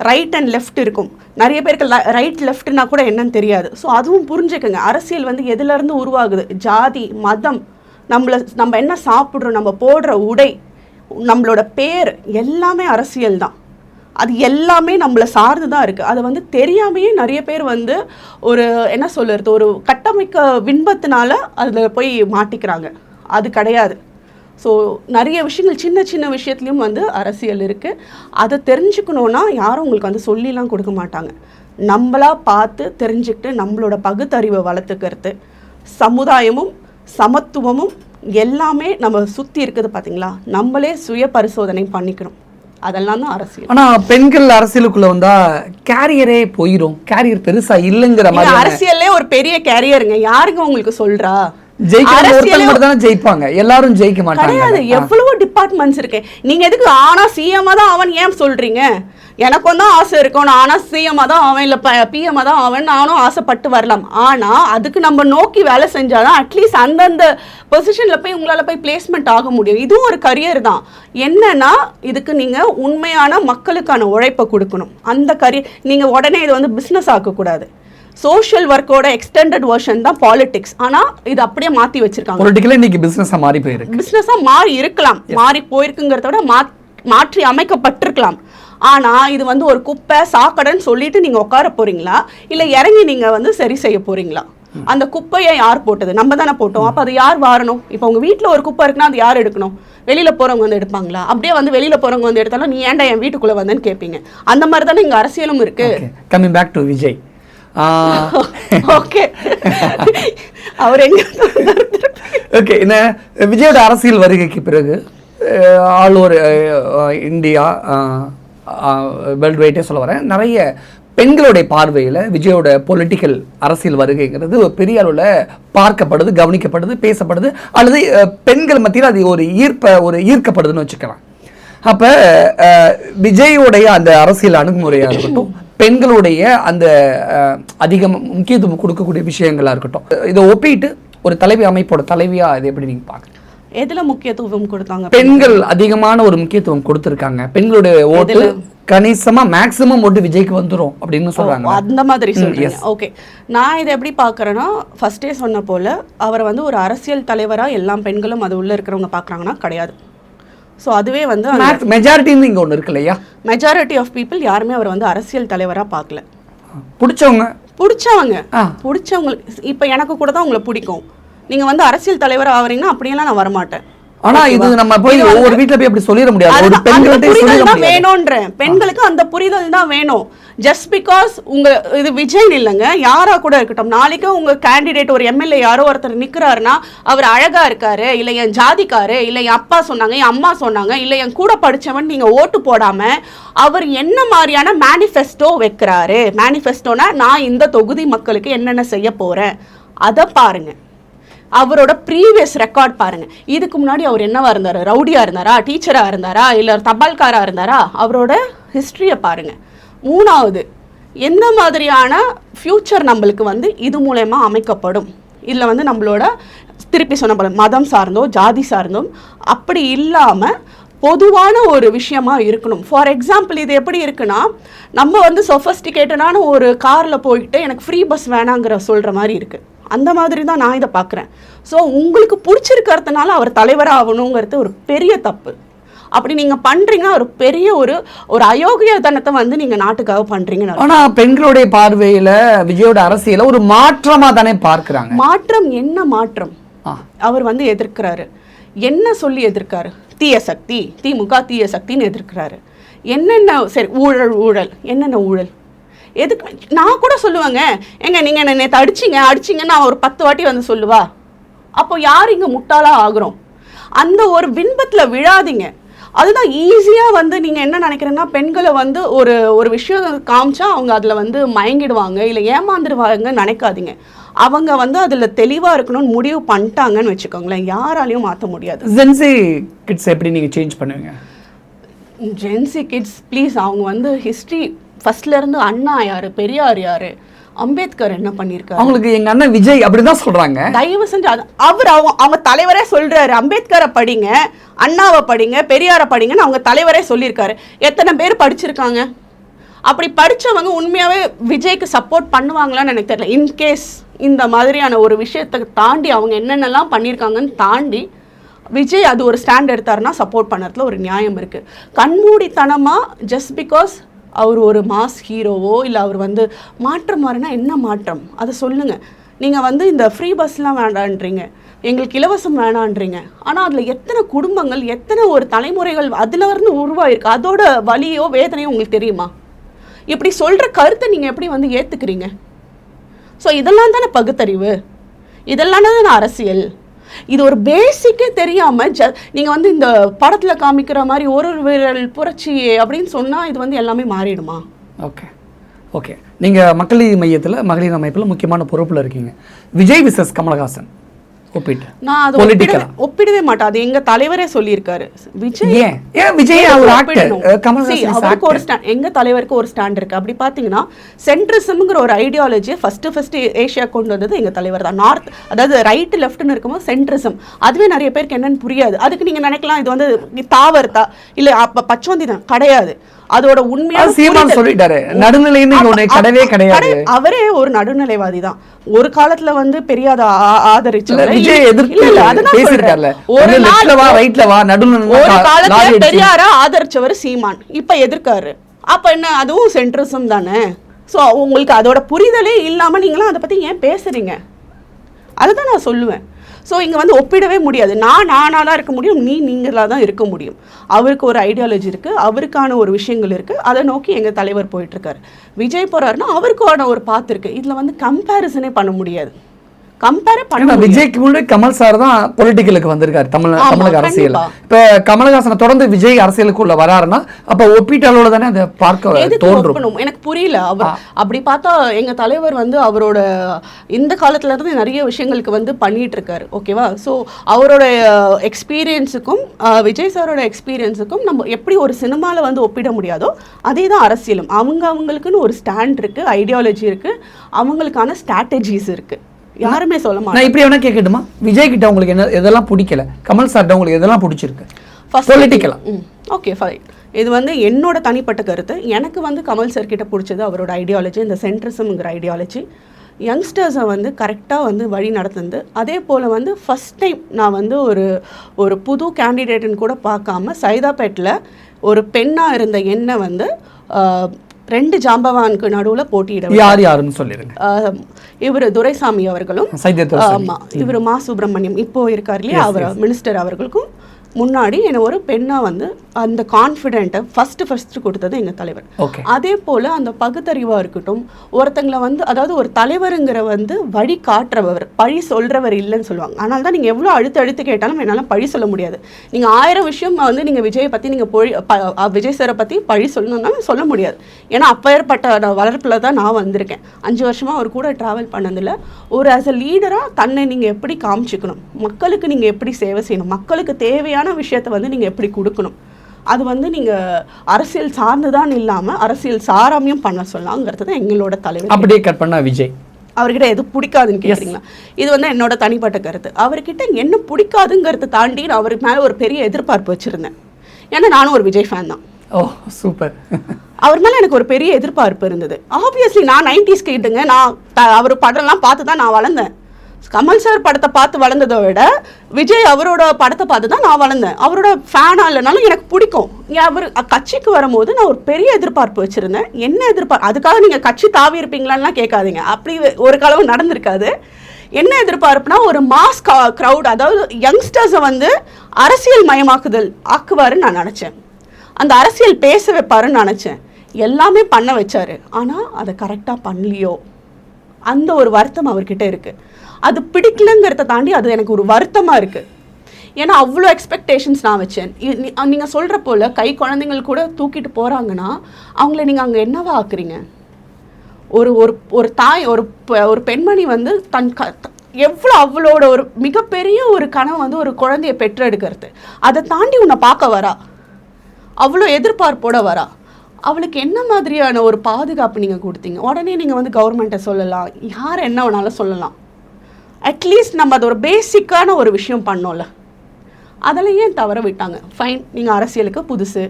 ரைட் அண்ட் லெஃப்ட் இருக்கும், நிறைய பேருக்கு ரைட் லெஃப்ட்னா கூட என்னன்னு தெரியாது. ஸோ அதுவும் புரிஞ்சுக்கோங்க, அரசியல் வந்து எதுலேருந்து உருவாகுது, ஜாதி மதம், நம்ம என்ன சாப்பிட்றோம், நம்ம போடுற உடை, நம்மளோட பேர் எல்லாமே அரசியல் தான். அது எல்லாமே நம்மளை சார்ந்து தான் இருக்குது. அது வந்து தெரியாமையே நிறைய பேர் வந்து ஒரு என்ன சொல்கிறது, ஒரு கட்டமைக்க விண்பத்தினால அதில் போய் மாட்டிக்கிறாங்க. அது கிடையாது. ஸோ நிறைய விஷயங்கள் சின்ன சின்ன விஷயத்துலையும் வந்து அரசியல் இருக்குது. அதை தெரிஞ்சுக்கணுன்னா யாரும் உங்களுக்கு வந்து சொல்லிலாம் கொடுக்க மாட்டாங்க. நம்மளா பார்த்து தெரிஞ்சுக்கிட்டு நம்மளோட பகுத்தறிவை வளர்த்துக்கிறது, சமுதாயமும் சமத்துவமும் எல்லாமே நம்ம சுற்றி இருக்குது பார்த்தீங்களா, நம்மளே சுய பரிசோதனை பண்ணிக்கணும். அதெல்லாம் தான் அரசியல். ஆனா பெண்கள் அரசியலுக்குள்ள வந்தா கேரியரே போயிடும், கேரியர் பெருசா இல்லைங்கிற மாதிரி. அரசியல்லே ஒரு பெரிய கேரியருங்க, யாருங்க உங்களுக்கு சொல்றா? ஜெயிப்பாங்க, எல்லாரும் ஜெயிக்க மாட்டாங்க. எவ்வளவோ டிபார்ட்மெண்ட்ஸ் இருக்கு. நீங்க எதுக்கு ஆனா சிஎம் தான் அவன் ஏன் சொல்றீங்க? எனக்கும் தான் ஆசை இருக்கும், நான் ஆனால் சிஎம்மாக தான் அவன் இல்லை பிஎம்மாக தான் அவன் நானும் ஆசைப்பட்டு வரலாம். ஆனால் அதுக்கு நம்ம நோக்கி வேலை செஞ்சாதான் அட்லீஸ்ட் அந்தந்த பொசிஷனில் போய் உங்களால் போய் பிளேஸ்மெண்ட் ஆக முடியும். இதுவும் ஒரு கரியர் தான். என்னன்னா இதுக்கு நீங்கள் உண்மையான மக்களுக்கான உழைப்பை கொடுக்கணும். அந்த கரியர் நீங்கள் உடனே இதை வந்து பிஸ்னஸ் ஆக்கக்கூடாது. சோஷியல் ஒர்க்கோட எக்ஸ்டெண்டட் வெர்ஷன் தான் பாலிடிக்ஸ். ஆனால் இது அப்படியே மாற்றி வச்சிருக்காங்க. பொலிட்டிக்கலா இன்னைக்கு பிஸ்னஸாக மாறி போயிருக்கு. பிஸ்னஸாக மாறி இருக்கலாம், மாறி போயிருக்குங்கிறத விட மாற்றி அமைக்கப்பட்டிருக்கலாம். ஆனால் இது வந்து ஒரு குப்பை சாக்கடைன்னு சொல்லிட்டு நீங்கள் உட்கார போறீங்களா, இல்லை இறங்கி நீங்கள் வந்து சரி செய்ய போறீங்களா? அந்த குப்பையை யார் போட்டது? நம்ம தானே போட்டோம். அப்போ அது யார் வாரணும்? இப்போ உங்கள் வீட்டில் ஒரு குப்பை இருக்குன்னா அது யார் எடுக்கணும்? வெளியில் போகிறவங்க வந்து எடுப்பாங்களா? அப்படியே வந்து வெளியில் போகிறவங்க வந்து எடுத்தாலும் நீ ஏன்டா என் வீட்டுக்குள்ளே வந்தேன்னு கேட்பீங்க. அந்த மாதிரி தானே இங்கே அரசியலும் இருக்கு. Coming back to Vijay. Okay, அவர் எங்க ஓகே, என்ன விஜயோட அரசியல் வருகைக்கு பிறகு ஆல் ஓவர் இந்தியா, வேர்ல்டு வைட்டே சொல்ல வரேன், நிறைய பெண்களுடைய பார்வையில் விஜயோட பொலிட்டிக்கல் அரசியல் வருகைங்கிறது ஒரு பெரிய அளவில் பார்க்கப்படுது, கவனிக்கப்படுது, பேசப்படுது, அல்லது பெண்கள் மத்தியில் அது ஒரு ஈர்க்கப்படுதுன்னு வச்சுக்கலாம். அப்போ விஜயோடைய அந்த அரசியல் அணுகுமுறையாக இருக்கட்டும், பெண்களுடைய அந்த அதிகம் முக்கியத்துவம் கொடுக்கக்கூடிய விஷயங்களாக இருக்கட்டும், இதை ஒப்பிட்டு ஒரு தலைவி அமைப்போட தலைவியாக இது எப்படி நீங்கள் பார்க்க? எதுல முக்கியத்துவம் கொடுத்தாங்க? பெண்கள் அதிகமான ஒரு முக்கியத்துவம் கொடுத்திருக்காங்க. பெண்களுடைய ஓட்டு கணிசமா மேக்ஸிமம் ஓட்டு விஜய்க்கு வந்துரும் அப்படின்னு சொல்றாங்க. அந்த மாதிரி சொல்றீங்க. ஓகே, நான் இதை எப்படி பார்க்குறேன்னா, ஃபர்ஸ்டே சொன்ன போல அவர் வந்து ஒரு அரசியல் தலைவராக எல்லா பெண்களும் அது உள்ள இருக்கிறவங்க பார்க்குறாங்கன்னா கிடையாது. ஸோ அதுவே வந்து மெஜாரிட்டின்னு இங்கே ஒன்று இருக்கு இல்லையா? மெஜாரிட்டி ஆஃப் பீப்புள் யாருமே அவர் வந்து அரசியல் தலைவராக பார்க்கல. பிடிச்சவங்க பிடிச்சவங்களுக்கு இப்போ எனக்கு கூட தான் உங்களை பிடிக்கும். நீங்கள் வந்து அரசியல் தலைவர் ஆவறீங்கன்னா அப்படியெல்லாம் நான் வரமாட்டேன். ஆனா இது நம்ம போய் ஒவ்வொரு வீட்ல போய் அப்படி சொல்லிட முடியாது. ஒரு பெண்களுக்கு வேணும்ன்றேன், பெண்களுக்கு அந்த புரிதல் தான் வேணும். ஜஸ்ட் பிகாஸ் உங்க இது விஜய் இல்லைங்க, யாரா கூட இருக்கட்டும், நாளைக்கு உங்க கேண்டிடேட் ஒரு எம்எல்ஏ யாரோ ஒருத்தர் நிக்கிறாருன்னா அவர் அழகா இருக்காரு, இல்லை என் ஜாதிக்காரு, இல்லை என் அப்பா சொன்னாங்க, என் அம்மா சொன்னாங்க, இல்லை என் கூட படிச்சவன் நீங்க ஓட்டு போடாம அவர் என்ன மாதிரியான மேனிஃபெஸ்டோ வைக்கிறாரு, மேனிஃபெஸ்டோனா நான் இந்த தொகுதி மக்களுக்கு என்னென்ன செய்ய போறேன் அதை பாருங்க. அவரோட ப்ரீவியஸ் ரெக்கார்ட் பாருங்க. இதுக்கு முன்னாடி அவர் என்னவா இருந்தார்? ரவுடியா இருந்தாரா, டீச்சரா இருந்தாரா, இல்லை தபால்காரா இருந்தாரா? அவரோட ஹிஸ்டரியை பாருங்க. மூணாவது, எந்த மாதிரியான ஃபியூச்சர் நம்மளுக்கு வந்து இது மூலயமா அமைக்கப்படும்? இதில் வந்து நம்மளோட திருப்பி சொன்ன போல மதம் சார்ந்தோ ஜாதி சார்ந்தோ அப்படி இல்லாமல் பொதுவான ஒரு விஷயமா இருக்கணும். ஃபார் எக்ஸாம்பிள் இது எப்படி இருக்குன்னா, நம்ம வந்து சொஃபஸ்டிகேட்டடான ஒரு காரில் போயிட்டு எனக்கு ஃப்ரீ பஸ் வேணாங்கிற சொல்கிற மாதிரி இருக்குது. அந்த மாதிரி தான் நான் இதை பார்க்குறேன். ஸோ உங்களுக்கு பிடிச்சிருக்கிறதுனால அவர் தலைவராக ஆகணுங்கிறது ஒரு பெரிய தப்பு. அப்படி நீங்கள் பண்ணுறீங்கன்னா ஒரு பெரிய ஒரு அயோக்கியத்தனத்தை வந்து நீங்கள் நாட்டுக்காக பண்ணுறீங்கன்னு. ஆனால் பெண்களுடைய பார்வையில் விஜயோட அரசியல ஒரு மாற்றமாக தானே பார்க்குறாங்க. மாற்றம் என்ன மாற்றம்? அவர் வந்து எதிர்க்கிறாரு, என்ன சொல்லி எதிர்க்காரு? தீய சக்தி, திமுக தீய சக்தின்னு எதிர்க்கிறாரு. என்னென்ன சரி ஊழல் என்னென்ன ஊழல் எதுக்கு நான் கூட சொல்லுவாங்க. எங்க நீங்கள் என்ன நேற்று அடிச்சிங்கன்னு நான் ஒரு 10 வாட்டி வந்து சொல்லுவா? அப்போ யார் இங்கே முட்டாளாக ஆகுறோம்? அந்த ஒரு பின்பத்தில் விழாதீங்க. அதுதான் ஈஸியாக வந்து நீங்கள் என்ன நினைக்கிறீங்கன்னா, பெண்களை வந்து ஒரு விஷயம் காமிச்சா அவங்க அதில் வந்து மயங்கிடுவாங்க, இல்லை ஏமாந்துடுவாங்கன்னு நினைக்காதீங்க. அவங்க வந்து அதில் தெளிவாக இருக்கணும்னு முடிவு பண்ணிட்டாங்கன்னு வச்சுக்கோங்களேன், யாராலையும் மாற்ற முடியாது. ஜென்சி கிட்ஸ் எப்படி நீங்கள் சேஞ்ச் பண்ணுவீங்க? ஜென்சி கிட்ஸ் ப்ளீஸ், அவங்க வந்து ஹிஸ்ட்ரி ஃபர்ஸ்ட்லேருந்து அண்ணா யார், பெரியார் யார், அம்பேத்கர் என்ன பண்ணியிருக்காரு, அவங்களுக்கு எங்கள் அண்ணன் விஜய் அப்படி தான் சொல்கிறாங்க. தயவு செஞ்சு அவங்க தலைவரே சொல்கிறாரு, அம்பேத்கரை படிங்க, அண்ணாவை படிங்க, பெரியாரை படிங்கன்னு அவங்க தலைவரே சொல்லியிருக்காரு. எத்தனை பேர் படிச்சிருக்காங்க? அப்படி படித்தவங்க உண்மையாகவே விஜய்க்கு சப்போர்ட் பண்ணுவாங்களான்னு எனக்கு தெரியல. இன்கேஸ் இந்த மாதிரியான ஒரு விஷயத்தை தாண்டி அவங்க என்னென்னலாம் பண்ணியிருக்காங்கன்னு தாண்டி விஜய் அது ஒரு ஸ்டாண்ட் எடுத்தாருன்னா சப்போர்ட் பண்ணுறதுல ஒரு நியாயம் இருக்குது. கண்மூடித்தனமாக ஜஸ்ட் பிகாஸ் அவர் ஒரு மாஸ் ஹீரோவோ இல்லை அவர் வந்து மாற்றம் மாறினா என்ன மாற்றம் அதை சொல்லுங்கள். நீங்கள் வந்து இந்த ஃப்ரீ பஸ்லாம் வேண்டான்றீங்க, எங்களுக்கு இலவசம் வேணான்றீங்க. ஆனால் அதில் எத்தனை குடும்பங்கள், எத்தனை ஒரு தலைமுறைகள் அதில் இருந்து உருவாயிருக்கு, அதோட வலியோ வேதனையோ உங்களுக்கு தெரியுமா? இப்படி சொல்கிற கருத்தை நீங்கள் எப்படி வந்து ஏற்றுக்கிறீங்க? ஸோ இதெல்லாம் தானே பகுத்தறிவு, இதெல்லாம் தானே அரசியல். இது ஒரு பேசிக்கே தெரியாமல் நீங்கள் வந்து இந்த படத்தில் காமிக்கிற மாதிரி ஒரு விரல் புரட்சி அப்படின்னு சொன்னால் இது வந்து எல்லாமே மாறிடுமா? ஓகே நீங்கள் மக்கள் நீதி மையத்தில் மகளிர் அமைப்பில் முக்கியமான பொறுப்பில் இருக்கீங்க. விஜய் விசஸ் கமலஹாசன் ஒப்பிட்டு நான் அது ஒப்பிடவே மாட்டேன். அது எங்க தலைவரே சொல்லியிருக்காரு. விஜய் அவருக்கு ஒரு ஸ்டாண்ட், எங்க தலைவருக்கு ஒரு ஸ்டாண்ட் இருக்கு. அப்படி பாத்தீங்கன்னா சென்ட்ரிசம்ங்கிற ஒரு ஐடியாலஜியை ஃபர்ஸ்ட் ஏஷியா கொண்டு வந்தது எங்க தலைவர் தான். நார்த், அதாவது ரைட் லெஃப்ட்னு இருக்கும்போது சென்ட்ரிசம், அதுவே நிறைய பேருக்கு என்னன்னு புரியாது. அதுக்கு நீங்க நினைக்கலாம் இது வந்து தாவர்த்தா இல்ல அப்ப பச்சோந்தி தான், கிடையாது. அதோட உண்மையான சொல்லிட்டாரு, நடுநிலைன்னு கிடையவே கிடையாது. அவரே ஒரு நடுநிலைவாதி தான். ஒரு காலத்துல வந்து பெரியாத ஆதரிச்சவர், பெரியார ஆதரிச்சவர் சீமான், இப்ப எதிர்க்காரு. அப்ப என்ன, அதுவும் சென்ட்ரிசம் தானே. சோ உங்களுக்கு அதோட புரிதலே இல்லாம நீங்களும் அதை பத்தி ஏன் பேசுறீங்க? அதுதான் நான் சொல்லுவேன். ஸோ இங்கே வந்து ஒப்பிடவே முடியாது. நானாக தான் இருக்க முடியும், நீங்களாக தான் இருக்க முடியும். அவருக்கு ஒரு ஐடியாலஜி இருக்குது, அவருக்கான ஒரு விஷயங்கள் இருக்குது, அதை நோக்கி எங்கள் தலைவர் போயிட்டுருக்காரு. விஜய் போகிறாருன்னா அவருக்கான ஒரு பாத்து இருக்குது. இதில் வந்து கம்பேரிசனே பண்ண முடியாது. விஜய்க்கு முன்னாடி கமல் சார் தான் பொலிட்டிக்கலுக்கு வந்திருக்காரு தமிழக அரசியல். இப்ப கமலஹாசனை தொடர்ந்து விஜய் அரசியலுக்குள்ள வராருன்னா அப்ப ஒப்பீட்டாளோட தானே அதை பார்க்க தோன்றும். எனக்கு புரியல. அவர் அப்படி பார்த்தா எங்க தலைவர் வந்து அவரோட இந்த காலத்துல இருந்து நிறைய விஷயங்களுக்கு வந்து பண்ணிட்டு இருக்காரு. ஓகேவா? ஸோ அவரோட எக்ஸ்பீரியன்ஸுக்கும் விஜய் சாரோட எக்ஸ்பீரியன்ஸுக்கும் நம்ம எப்படி ஒரு சினிமாவில் வந்து ஒப்பிட முடியாதோ அதே தான் அரசியலும். அவங்களுக்குன்னு ஒரு ஸ்டாண்ட் இருக்கு, ஐடியாலஜி இருக்கு, அவங்களுக்கான ஸ்ட்ராட்டஜிஸ் இருக்கு. யாருமே சொல்ல மாட்டாங்க. நான் இப்படி வேணா கேட்கட்டுமா, விஜய் கிட்ட உங்களுக்கு என்ன எதெல்லாம் பிடிக்கல, கமல் சார்ட்ட உங்களுக்கு எதெல்லாம் பிடிச்சிருக்கு பொலிட்டிக்கலா? Okay fine. இது வந்து என்னோட தனிப்பட்ட கருத்து. எனக்கு வந்து கமல் சார் கிட்ட பிடிச்சது அவரோட ஐடியாலஜி, இந்த சென்ட்ரிசம்ங்கிற ஐடியாலஜி. யங்ஸ்டர்ஸை வந்து கரெக்டாக வந்து வழி நடத்துந்து, அதே போல் வந்து ஃபஸ்ட் டைம் நான் வந்து ஒரு புது கேண்டிடேட்டுன்னு கூட பார்க்காம சைதாப்பேட்டில் ஒரு பெண்ணாக இருந்த என்னை வந்து 2 ஜாம்பவானுக்கு நடுவில் போட்டியிட யாருன்னு சொல்லிடுங்க. இவர் துரைசாமி அவர்களும், ஆமாம் இவர் மா சுப்பிரமணியம் இப்போ இருக்கார் இல்லையா, அவர் மினிஸ்டர் அவர்களுக்கும் முன்னாடி என்னை ஒரு பெண்ணாக வந்து அந்த கான்ஃபிடென்ட்டை ஃபஸ்ட்டு கொடுத்தது எங்கள் தலைவர். அதே போல் அந்த பகுத்தறிவாக இருக்கட்டும், ஒருத்தங்களை வந்து அதாவது ஒரு தலைவருங்கிற வந்து வழி காட்டுறவர், பழி சொல்கிறவர் இல்லைன்னு சொல்லுவாங்க. ஆனால் தான் நீங்கள் எவ்வளோ அழுத்து கேட்டாலும் என்னால் பழி சொல்ல முடியாது. நீங்கள் 1000 விஷயம் வந்து நீங்கள் விஜயை பற்றி நீங்கள் விஜய் சாரை பற்றி பழி சொல்லணும்னாலும் சொல்ல முடியாது. ஏன்னா அப்பேற்பட்ட வளர்ப்பில் தான் நான் வந்திருக்கேன். 5 வருஷமாக அவர் கூட ட்ராவல் பண்ணதில்லை. ஒரு ஆஸ் அ லீடராக தன்னை நீங்கள் எப்படி காமிச்சிக்கணும், மக்களுக்கு நீங்கள் எப்படி சேவை செய்யணும், மக்களுக்கு தேவையான விஷயத்தை வந்து நீங்கள் எப்படி கொடுக்கணும், அது வந்து நீங்கள் அரசியல் சார்ந்துதான் இல்லாமல் அரசியல் சாராமையும் பண்ண சொல்லலாங்கிறது தான் எங்களோட தலைவர். அப்படியே கட் பண்ணா விஜய் அவர்கிட்ட எது பிடிக்காதுன்னு கேட்குறீங்களா? இது வந்து என்னோட தனிப்பட்ட கருத்து. அவர்கிட்ட என்ன பிடிக்காதுங்கிறத தாண்டி நான் அவருக்கு மேலே ஒரு பெரிய எதிர்பார்ப்பு வச்சுருந்தேன். ஏன்னா நானும் ஒரு விஜய் ஃபேன் தான். ஓ சூப்பர். அவர் மேலே எனக்கு ஒரு பெரிய எதிர்பார்ப்பு இருந்தது. ஆப்வியஸ்லி நான் 90s கிட்டுங்க. நான் அவர் படம்லாம் பார்த்து தான் நான் வளர்ந்தேன். கமல் சார் படத்தை பார்த்து வளர்ந்ததை விட விஜய் அவரோட படத்தை பார்த்து தான் நான் வளர்ந்தேன். அவரோட ஃபேனாக இல்லைனாலும் எனக்கு பிடிக்கும். அவர் கட்சிக்கு வரும்போது நான் ஒரு பெரிய எதிர்பார்ப்பு வச்சுருந்தேன். என்ன எதிர்பார்ப்பு, அதுக்காக நீங்கள் கட்சி தாவி இருப்பீங்களான்லாம் கேட்காதீங்க, அப்படி ஒரு காலம் நடந்திருக்காது. என்ன எதிர்பார்ப்புனா ஒரு மாஸ் க்ரௌட், அதாவது யங்ஸ்டர்ஸை வந்து அரசியல் மயமாக்குதல் ஆக்குவாருன்னு நான் நினச்சேன். அந்த அரசியல் பேச வைப்பாருன்னு நினச்சேன். எல்லாமே பண்ண வச்சாரு. ஆனால் அதை கரெக்டாக பண்ணலையோ அந்த ஒரு வருத்தம் அவர்கிட்ட இருக்குது. அது பிடிக்கலங்கிறத தாண்டி அது எனக்கு ஒரு வருத்தமாக இருக்குது. ஏன்னா அவ்வளோ எக்ஸ்பெக்டேஷன்ஸ் நான் வச்சேன். நீங்கள் சொல்கிற போல் கை குழந்தைங்கள் கூட தூக்கிட்டு போகிறாங்கன்னா அவங்கள நீங்கள் அங்கே என்னவா ஆக்குறீங்க? ஒரு ஒரு தாய், ஒரு பெண்மணி வந்து எவ்வளோ அவளோட ஒரு மிகப்பெரிய ஒரு கனவு வந்து ஒரு குழந்தைய பெற்றெடுக்கிறது. அதை தாண்டி உன்னை பார்க்க வரா, அவ்வளோ எதிர்பார்ப்போட வரா. அவளுக்கு என்ன மாதிரியான ஒரு பாதுகாப்பு நீங்கள் கொடுத்தீங்க? உடனே நீங்கள் வந்து கவர்மெண்ட்டை சொல்லலாம், யார் என்ன வேணாலும் சொல்லலாம். அட்லீஸ்ட் நம்ம அது ஒரு பேசிக்கான ஒரு விஷயம் பண்ணோம்ல, அதில் ஏன் தவற விட்டாங்க? ஃபைன், நீங்கள் அரசியலுக்கு புதுசு,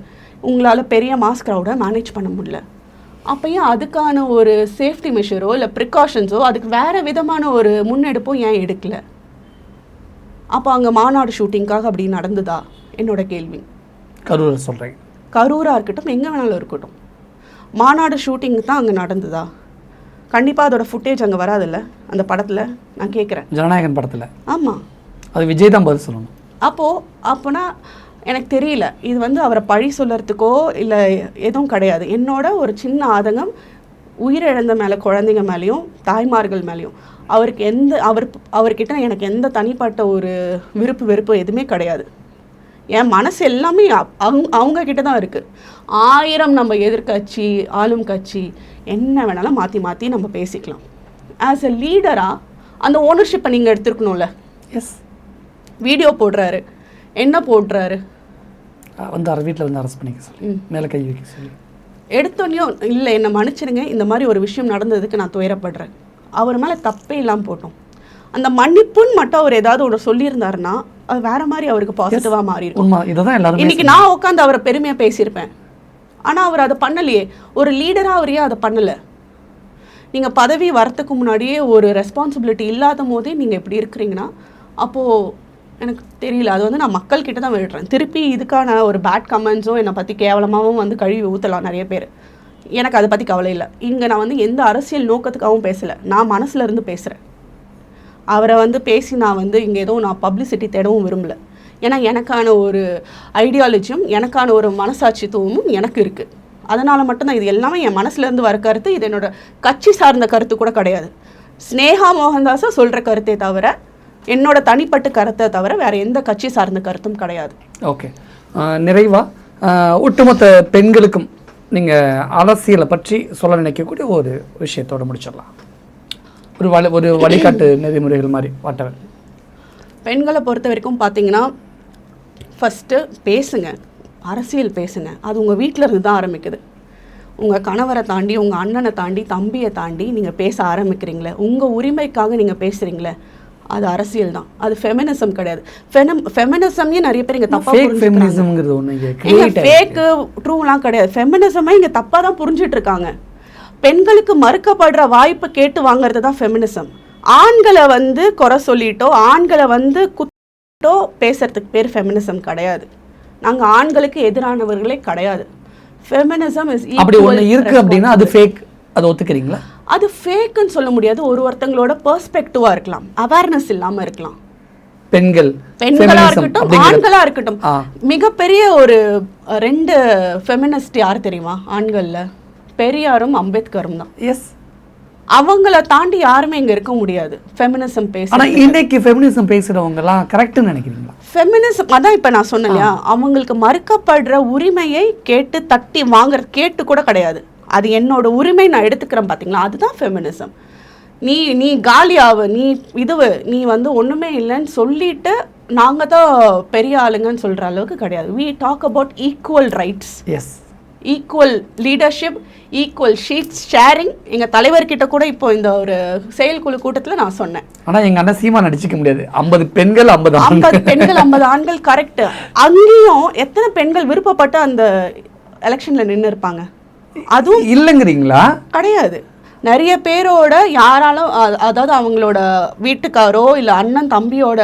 உங்களால் பெரிய மாஸ் க்ரௌடை மேனேஜ் பண்ண முடியல. அப்போ ஏன் அதுக்கான ஒரு சேஃப்டி மெஷரோ இல்லை ப்ரிகாஷன்ஸோ, அதுக்கு வேறு விதமான ஒரு முன்னெடுப்போ ஏன் எடுக்கல? அப்போ அங்கே மாநாடு ஷூட்டிங்காக அப்படி நடந்ததா என்னோட கேள்வி. கரூர் சொல்கிறேன், கரூராக இருக்கட்டும், எங்கே வேணாலும் இருக்கட்டும், மாநாடு ஷூட்டிங் தான் அங்கே நடந்ததா? கண்டிப்பாக அதோட ஃபுட்டேஜ் அங்கே வராதில்ல அந்த படத்தில். நான் கேட்குறேன், ஜனநாயகன் படத்தில். ஆமாம், அது விஜய் தான் பதில் சொல்லணும். அப்போனா எனக்கு தெரியல, இது வந்து அவரை பழி சொல்கிறதுக்கோ இல்லை எதுவும் கிடையாது. என்னோட ஒரு சின்ன ஆதங்கம் உயிரிழந்த மேலே, குழந்தைங்க மேலேயும் தாய்மார்கள் மேலேயும். அவர்கிட்ட எனக்கு எந்த தனிப்பட்ட ஒரு வெறுப்பு எதுவுமே கிடையாது. என் மனசு எல்லாமே அவங்க கிட்ட தான் இருக்குது. 1000 நம்ம எதிர்கட்சி ஆளும் கட்சி என்ன வேணாலும் மாற்றி நம்ம பேசிக்கலாம். ஆஸ் எ லீடராக அந்த ஓனர்ஷிப்பை நீங்கள் எடுத்துருக்கணும்ல. எஸ், வீடியோ போடுறாரு, என்ன போடுறாரு, வந்து வீட்டில் வந்து அரெஸ்ட் பண்ணிக்க சொல்லி மேலே கை வைக்க சொல்லி எடுத்தோன்னையும் இல்லை என்னை மன்னிச்சிடுங்க, இந்த மாதிரி ஒரு விஷயம் நடந்ததுக்கு நான் துயரப்படுறேன், அவர் மேலே தப்பே இல்லாமல் போட்டோம். அந்த மன்னிப்புன்னு மட்டும் அவர் ஏதாவது ஒன்று சொல்லியிருந்தாருன்னா அது வேற மாதிரி அவருக்கு பாசிட்டிவாக மாறி இருக்கும். இன்னைக்கு நான் உட்காந்து அவரை பெருமையாக பேசியிருப்பேன். ஆனால் அவர் அதை பண்ணலையே. ஒரு லீடராக அவரையே அதை பண்ணலை. நீங்கள் பதவி வரத்துக்கு முன்னாடியே ஒரு ரெஸ்பான்சிபிலிட்டி இல்லாத போதே நீங்கள் எப்படி இருக்கிறீங்கன்னா அப்போது எனக்கு தெரியல. அது வந்து நான் மக்கள்கிட்ட தான் விடுறேன். திருப்பி இதுக்கான ஒரு பேட் கமெண்ட்ஸும் என்னை பற்றி கேவலமாகவும் வந்து கழுவி ஊற்றலாம் நிறைய பேர். எனக்கு அதை பற்றி கவலை இல்லை. இங்கே நான் வந்து எந்த அரசியல் நோக்கத்துக்காகவும் பேசலை, நான் மனசுல இருந்து பேசுகிறேன். அவரை வந்து பேசி நான் வந்து இங்கே எதுவும் நான் பப்ளிசிட்டி தேடவும் விரும்பலை. ஏன்னா எனக்கான ஒரு ஐடியாலஜியும் எனக்கான ஒரு மனசாட்சித்துவமும் எனக்கு இருக்குது. அதனால் மட்டும்தான் இது எல்லாமே என் மனசுலேருந்து வர கருத்து. இது என்னோட கட்சி சார்ந்த கருத்து கூட கிடையாது. ஸ்னேகா மோகன்தாஸை சொல்கிற கருத்தை தவிர, என்னோட தனிப்பட்ட கருத்தை தவிர வேறு எந்த கட்சி சார்ந்த கருத்தும் கிடையாது. ஓகே, நிறைவாக ஒட்டுமொத்த பெண்களுக்கும் நீங்கள் அரசியலை பற்றி சொல்ல நினைக்கக்கூடிய ஒரு விஷயத்தோடு முடிச்சிடலாம். ஒரு வழிகாட்டு நெறிமுறைகள் மாதிரி வாட்டவர். பெண்களை பொறுத்த வரைக்கும் பார்த்தீங்கன்னா, ஃபஸ்ட்டு பேசுங்க, அரசியல் பேசுங்க. அது உங்கள் வீட்டில் இருந்து தான் ஆரம்பிக்குது. உங்கள் கணவரை தாண்டி, உங்கள் அண்ணனை தாண்டி, தம்பியை தாண்டி நீங்கள் பேச ஆரம்பிக்கிறீங்களே, உங்கள் உரிமைக்காக நீங்கள் பேசுகிறீங்களே, அது அரசியல் தான். அது ஃபெமினிசம் கிடையாது. ஃபெமினிசமே நிறைய பேர் இங்கே தப்பாக புரிஞ்சுக்கிறாங்க. ஃபேக்கு ட்ரூலாம் கிடையாது. ஃபெமினிசமே இங்கே தப்பாக தான் புரிஞ்சிட்டு இருக்காங்க. பெண்களுக்கு மறுக்கப்படுற வாய்ப்பு கேட்டு வாங்குறது தான் ஃபெமினிசம். ஆண்களை வந்து குறை சொல்லிட்டோ, ஆண்களை வந்து குத்தோ பேசுறதுக்கு பேர் ஃபெமினிசம் கிடையாது. நாங்கள் ஆண்களுக்கு எதிரானவர்களே கிடையாது. ஃபெமினிசம் இஸ் அப்படி ஒன்று இருக்கு அப்படின்னா அது ஃபேக். அதை ஒத்துக்கிறீங்களா? அது ஃபேக்குன்னு சொல்ல முடியாது. ஒருத்தங்களோட பெர்ஸ்பெக்டிவா இருக்கலாம், அவேர்னஸ் இல்லாம இருக்கலாம். பெண்களா இருக்கட்டும், ஆண்களா இருக்கட்டும். மிகப்பெரிய ஒரு 2 ஃபெமினிஸ்ட் யார் தெரியுமா ஆண்கள்ல? பெரியாரும் அம்பேத்கரும் தான். எஸ், அவங்கள தாண்டி யாருமே இங்க இருக்க முடியாது ஃபெமினிசம் பேச. ஆனா இன்னைக்கு ஃபெமினிசம் பேசுறவங்க எல்லாம் கரெக்ட்னு நினைக்கிறீங்களா? ஃபெமினிசம் அதான் இப்ப நான் சொன்னேன் இல்லையா, அவங்களுக்கு மறுக்கப்படுற உரிமையை கேட்டு தட்டி வாங்குற கேட்டு கூட கிடையாது. அது என்னோட உரிமை, நான் எடுத்துக்கிறேன் பாத்தீங்களா, அதுதான் ஃபெமினிசம். நீ காலியாவு, நீ வந்து ஒண்ணுமே இல்லைன்னு சொல்லிட்டு நாங்க தான் பெரிய ஆளுங்கன்னு சொல்ற அளவுக்கு கிடையாது. we talk about equal rights. Yes, equal leadership, equal seats sharing. எங்கள் தலைவர்கிட்ட கூட இப்போ இந்த ஒரு செயற்குழு கூட்டத்தில் நான் சொன்னேன். ஆனால் எங்கள் அண்ணன் சீமா நடிச்சிக்க முடியாது. 50 பெண்கள் 50 பெண்கள் 50 ஆண்கள் கரெக்ட். அங்கேயும் எத்தனை பெண்கள் விருப்பப்பட்டு அந்த எலெக்ஷனில் நின்று இருப்பாங்க? அதுவும் இல்லைங்கிறீங்களா? கிடையாது. நிறைய பேரோட யாராலும், அதாவது அவங்களோட வீட்டுக்காரோ இல்லை அண்ணன் தம்பியோட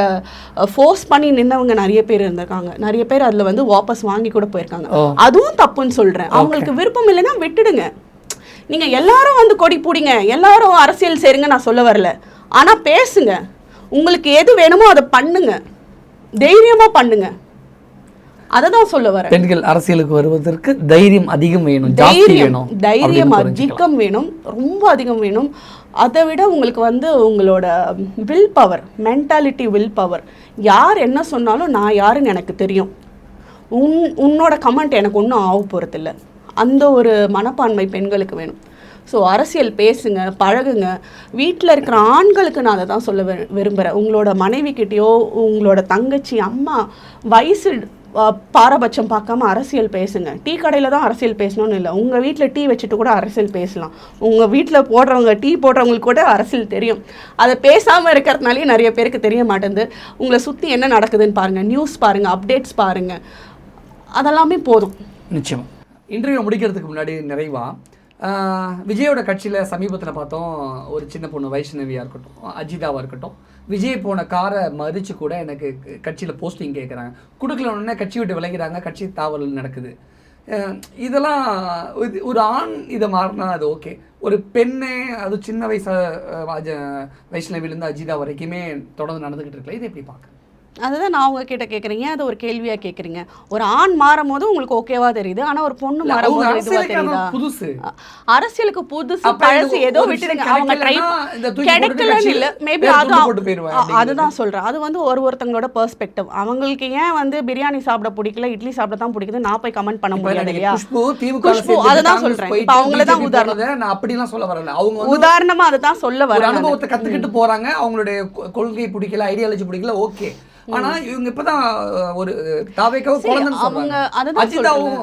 ஃபோர்ஸ் பண்ணி நின்னவங்க நிறைய பேர் இருந்திருக்காங்க. நிறைய பேர் அதில் வந்து வாபஸ் வாங்கி கூட போயிருக்காங்க. அதுவும் தப்புன்னு சொல்கிறேன். அவங்களுக்கு விருப்பம் இல்லைன்னா விட்டுடுங்க. நீங்கள் எல்லாரும் வந்து கொடி பிடிங்க, எல்லாரும் அரசியல் செய்யுங்க நான் சொல்ல வரல. ஆனால் பேசுங்க, உங்களுக்கு எது வேணுமோ அதை பண்ணுங்க, தைரியமாக பண்ணுங்க. அதை தான் சொல்ல வரேன். பெண்கள் அரசியலுக்கு வருவதற்கு தைரியம் அதிகம் வேணும், தைரியம் அதிகம் வேணும், ரொம்ப அதிகம் வேணும். அதை விட உங்களுக்கு வந்து உங்களோட will power, mentality, will power. யார் என்ன சொன்னாலும் நான் யாருன்னு எனக்கு தெரியும், உன்னோட கமெண்ட் எனக்கு ஒன்றும் ஆக போகிறதில்ல, அந்த ஒரு மனப்பான்மை பெண்களுக்கு வேணும். ஸோ அரசியல் பேசுங்க, பழகுங்க. வீட்டில் இருக்கிற ஆண்களுக்கு நான் அதை தான் சொல்ல விரும்புகிறேன். உங்களோட மனைவிக்கிட்டேயோ, உங்களோட தங்கச்சி, அம்மா, வயசு பாரபட்சம் பார்க்காம அரசியல் பேசுங்க. டீ கடையில் தான் அரசியல் பேசணும்னு இல்லை, உங்கள் வீட்டில் டீ வச்சுட்டு கூட அரசியல் பேசலாம். உங்கள் வீட்டில் போடுறவங்க, டீ போடுறவங்களுக்கு கூட அரசியல் தெரியும். அதை பேசாமல் இருக்கிறதுனாலே நிறைய பேருக்கு தெரிய மாட்டேங்குது. உங்களை சுற்றி என்ன நடக்குதுன்னு பாருங்கள், நியூஸ் பாருங்கள், அப்டேட்ஸ் பாருங்கள், அதெல்லாமே போதும். நிச்சயமாக. இன்டர்வியூ முடிக்கிறதுக்கு முன்னாடி விஜயோட கட்சியில் சமீபத்தில் பார்த்தோம், ஒரு சின்ன பொண்ணு வைஷ்ணவியாக இருக்கட்டும், அஜிதாவாக இருக்கட்டும், விஜய் போன காரை மறித்து கூட எனக்கு கட்சியில் போஸ்டிங் கேட்குறாங்க. கொடுக்கலன்னே கட்சி விட்டு விளைகிறாங்க, கட்சி தாவல் நடக்குது. இதெல்லாம் ஒரு ஆண் இதை மாறினா அது ஓகே. ஒரு பெண்ணே, அது சின்ன வயசு வைஷ்ணவிலேருந்து அஜிதா வரைக்குமே தொடர்ந்து நடந்துக்கிட்டு இருக்கல, இதை எப்படி பார்க்க? அதுதான் நான் உங்ககிட்ட கேட்குறீங்க, அது ஒரு கேள்வியாக கேட்குறீங்க. ஒரு ஆண் மாறும் போது உங்களுக்கு ஓகேவா தெரியுது, ஆனால் ஒரு பொண்ணு மாறும் போது இதுவா தெரியுதா? புதுசு அரசியலுக்கு புதுசு பழசு ஏதோ விட்டுடுங்க. அவங்க ட்ரை கிடைக்கலன்னு இல்லை, மேபி அதுதான் சொல்கிறேன். அது வந்து ஒருத்தங்களோட பெர்ஸ்பெக்டிவ். அவங்களுக்கு ஏன் வந்து பிரியாணி சாப்பிட பிடிக்கல, இட்லி சாப்பிட தான் பிடிக்குது, நான் போய் கமெண்ட் பண்ண முடியாது இல்லையா? அதுதான் சொல்கிறேன். இப்போ அவங்கள தான் உதாரணம், அப்படிலாம் சொல்ல வரல. அவங்க உதாரணமாக அதை தான் சொல்ல வர அனுபவத்தை கற்றுக்கிட்டு போகிறாங்க. அவங்களுடைய கொள்கை பிடிக்கல, ஐடியாலஜி பிடிக்கல, ஓகே. ஆனா இவங்க இப்பதான் ஒரு தாவேக்காவும் குழந்தைன்னு சொல்றாங்க. அஜிதாவும்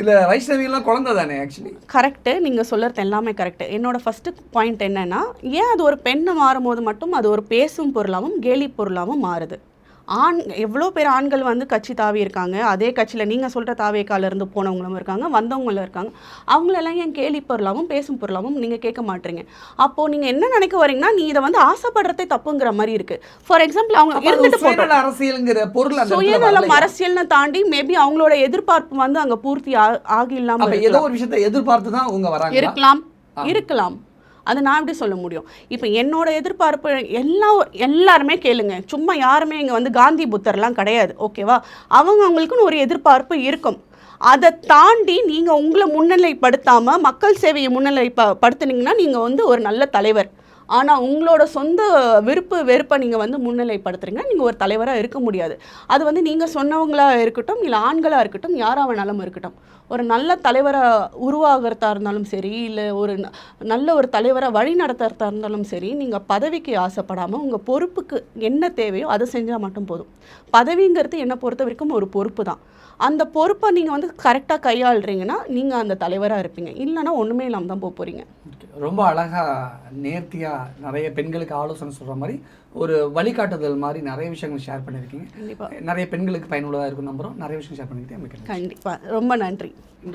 இல்ல வைஷ்ணவியெல்லாம் குழந்தை தானே ஆக்சுவலி. கரெக்ட், நீங்க சொல்றது எல்லாமே கரெக்ட். என்னோட ஃபர்ஸ்ட் பாயிண்ட் என்னன்னா, ஏன் அது ஒரு பெண்ணை மாறும் போது மட்டும் அது ஒரு பேசும் பொருளாகவும் கேலி பொருளாகவும் மாறுது? எவ்வளோ பேர் ஆண்கள் வந்து கட்சி தாவி இருக்காங்க, அதே கட்சியில் நீங்கள் சொல்கிற தாவேக்காலேருந்து போனவங்களும் இருக்காங்க, வந்தவங்களும் இருக்காங்க. அவங்களெல்லாம் ஏன் கேலி பொருளாகவும் பேசும் பொருளாகவும் நீங்கள் கேட்க மாட்டீங்க? அப்போது நீங்கள் என்ன நினைக்க வரீங்கன்னா, நீ இதை வந்து ஆசைப்படுறதே தப்புங்கிற மாதிரி இருக்குது. ஃபார் எக்ஸாம்பிள், அவங்க இருந்துட்டு போகிற அரசியல்ங்கிற பொருள், சுயநலம் அரசியல்னு தாண்டி மேபி அவங்களோட எதிர்பார்ப்பு வந்து அங்கே பூர்த்தி ஆகி இல்லாமல் ஏதோ ஒரு விஷயத்தை எதிர்பார்த்து தான் அவங்க வராங்க. இருக்கலாம். அது நான் எப்படி சொல்ல முடியும்? இப்போ என்னோட எதிர்பார்ப்பு எல்லாருமே கேளுங்க, சும்மா யாருமே இங்கே வந்து காந்தி புத்தர்லாம் கிடையாது, ஓகேவா? அவங்களுக்குன்னு ஒரு எதிர்பார்ப்பு இருக்கும். அதை தாண்டி நீங்கள் உங்களை முன்னிலைப்படுத்தாமல் மக்கள் சேவையை முன்னிலைப்படுத்துனீங்கன்னா நீங்கள் வந்து ஒரு நல்ல தலைவர். ஆனால் உங்களோட சொந்த வெறுப்பை நீங்கள் வந்து முன்னிலைப்படுத்துறீங்கன்னா நீங்கள் ஒரு தலைவராக இருக்க முடியாது. அது வந்து நீங்கள் சொன்னவங்களாக இருக்கட்டும், இல்லை ஆண்களாக இருக்கட்டும், யாராக வேணாலும் இருக்கட்டும். ஒரு நல்ல தலைவராக உருவாகிறதா இருந்தாலும் சரி, இல்லை ஒரு நல்ல ஒரு தலைவராக வழி நடத்துறதா இருந்தாலும் சரி, நீங்கள் பதவிக்கு ஆசைப்படாமல் உங்கள் பொறுப்புக்கு என்ன தேவையோ அதை செஞ்சால் மட்டும் போதும். பதவிங்கிறது என்னை பொறுத்த வரைக்கும் ஒரு பொறுப்பு தான். அந்த பொறுப்பை நீங்கள் வந்து கரெக்டாக கையாளுறீங்கன்னா நீங்கள் அந்த தலைவராக இருப்பீங்க, இல்லைன்னா ஒன்றுமே இல்லாமல் தான் போக போகிறீங்க. ரொம்ப அழகாக நேர்த்தியாக நிறைய பெண்களுக்கு ஆலோசனை சொல்கிற மாதிரி ஒரு வழிகாட்டுதல் மாதிரி நிறைய விஷயங்கள் ஷேர் பண்ணியிருக்கீங்க. கண்டிப்பாக நிறைய பெண்களுக்கு பயனுள்ளதாக இருக்கும் நம்புகிறோம். நிறைய விஷயம் ஷேர் பண்ணிக்கிட்டே கண்டிப்பாக ரொம்ப நன்றி.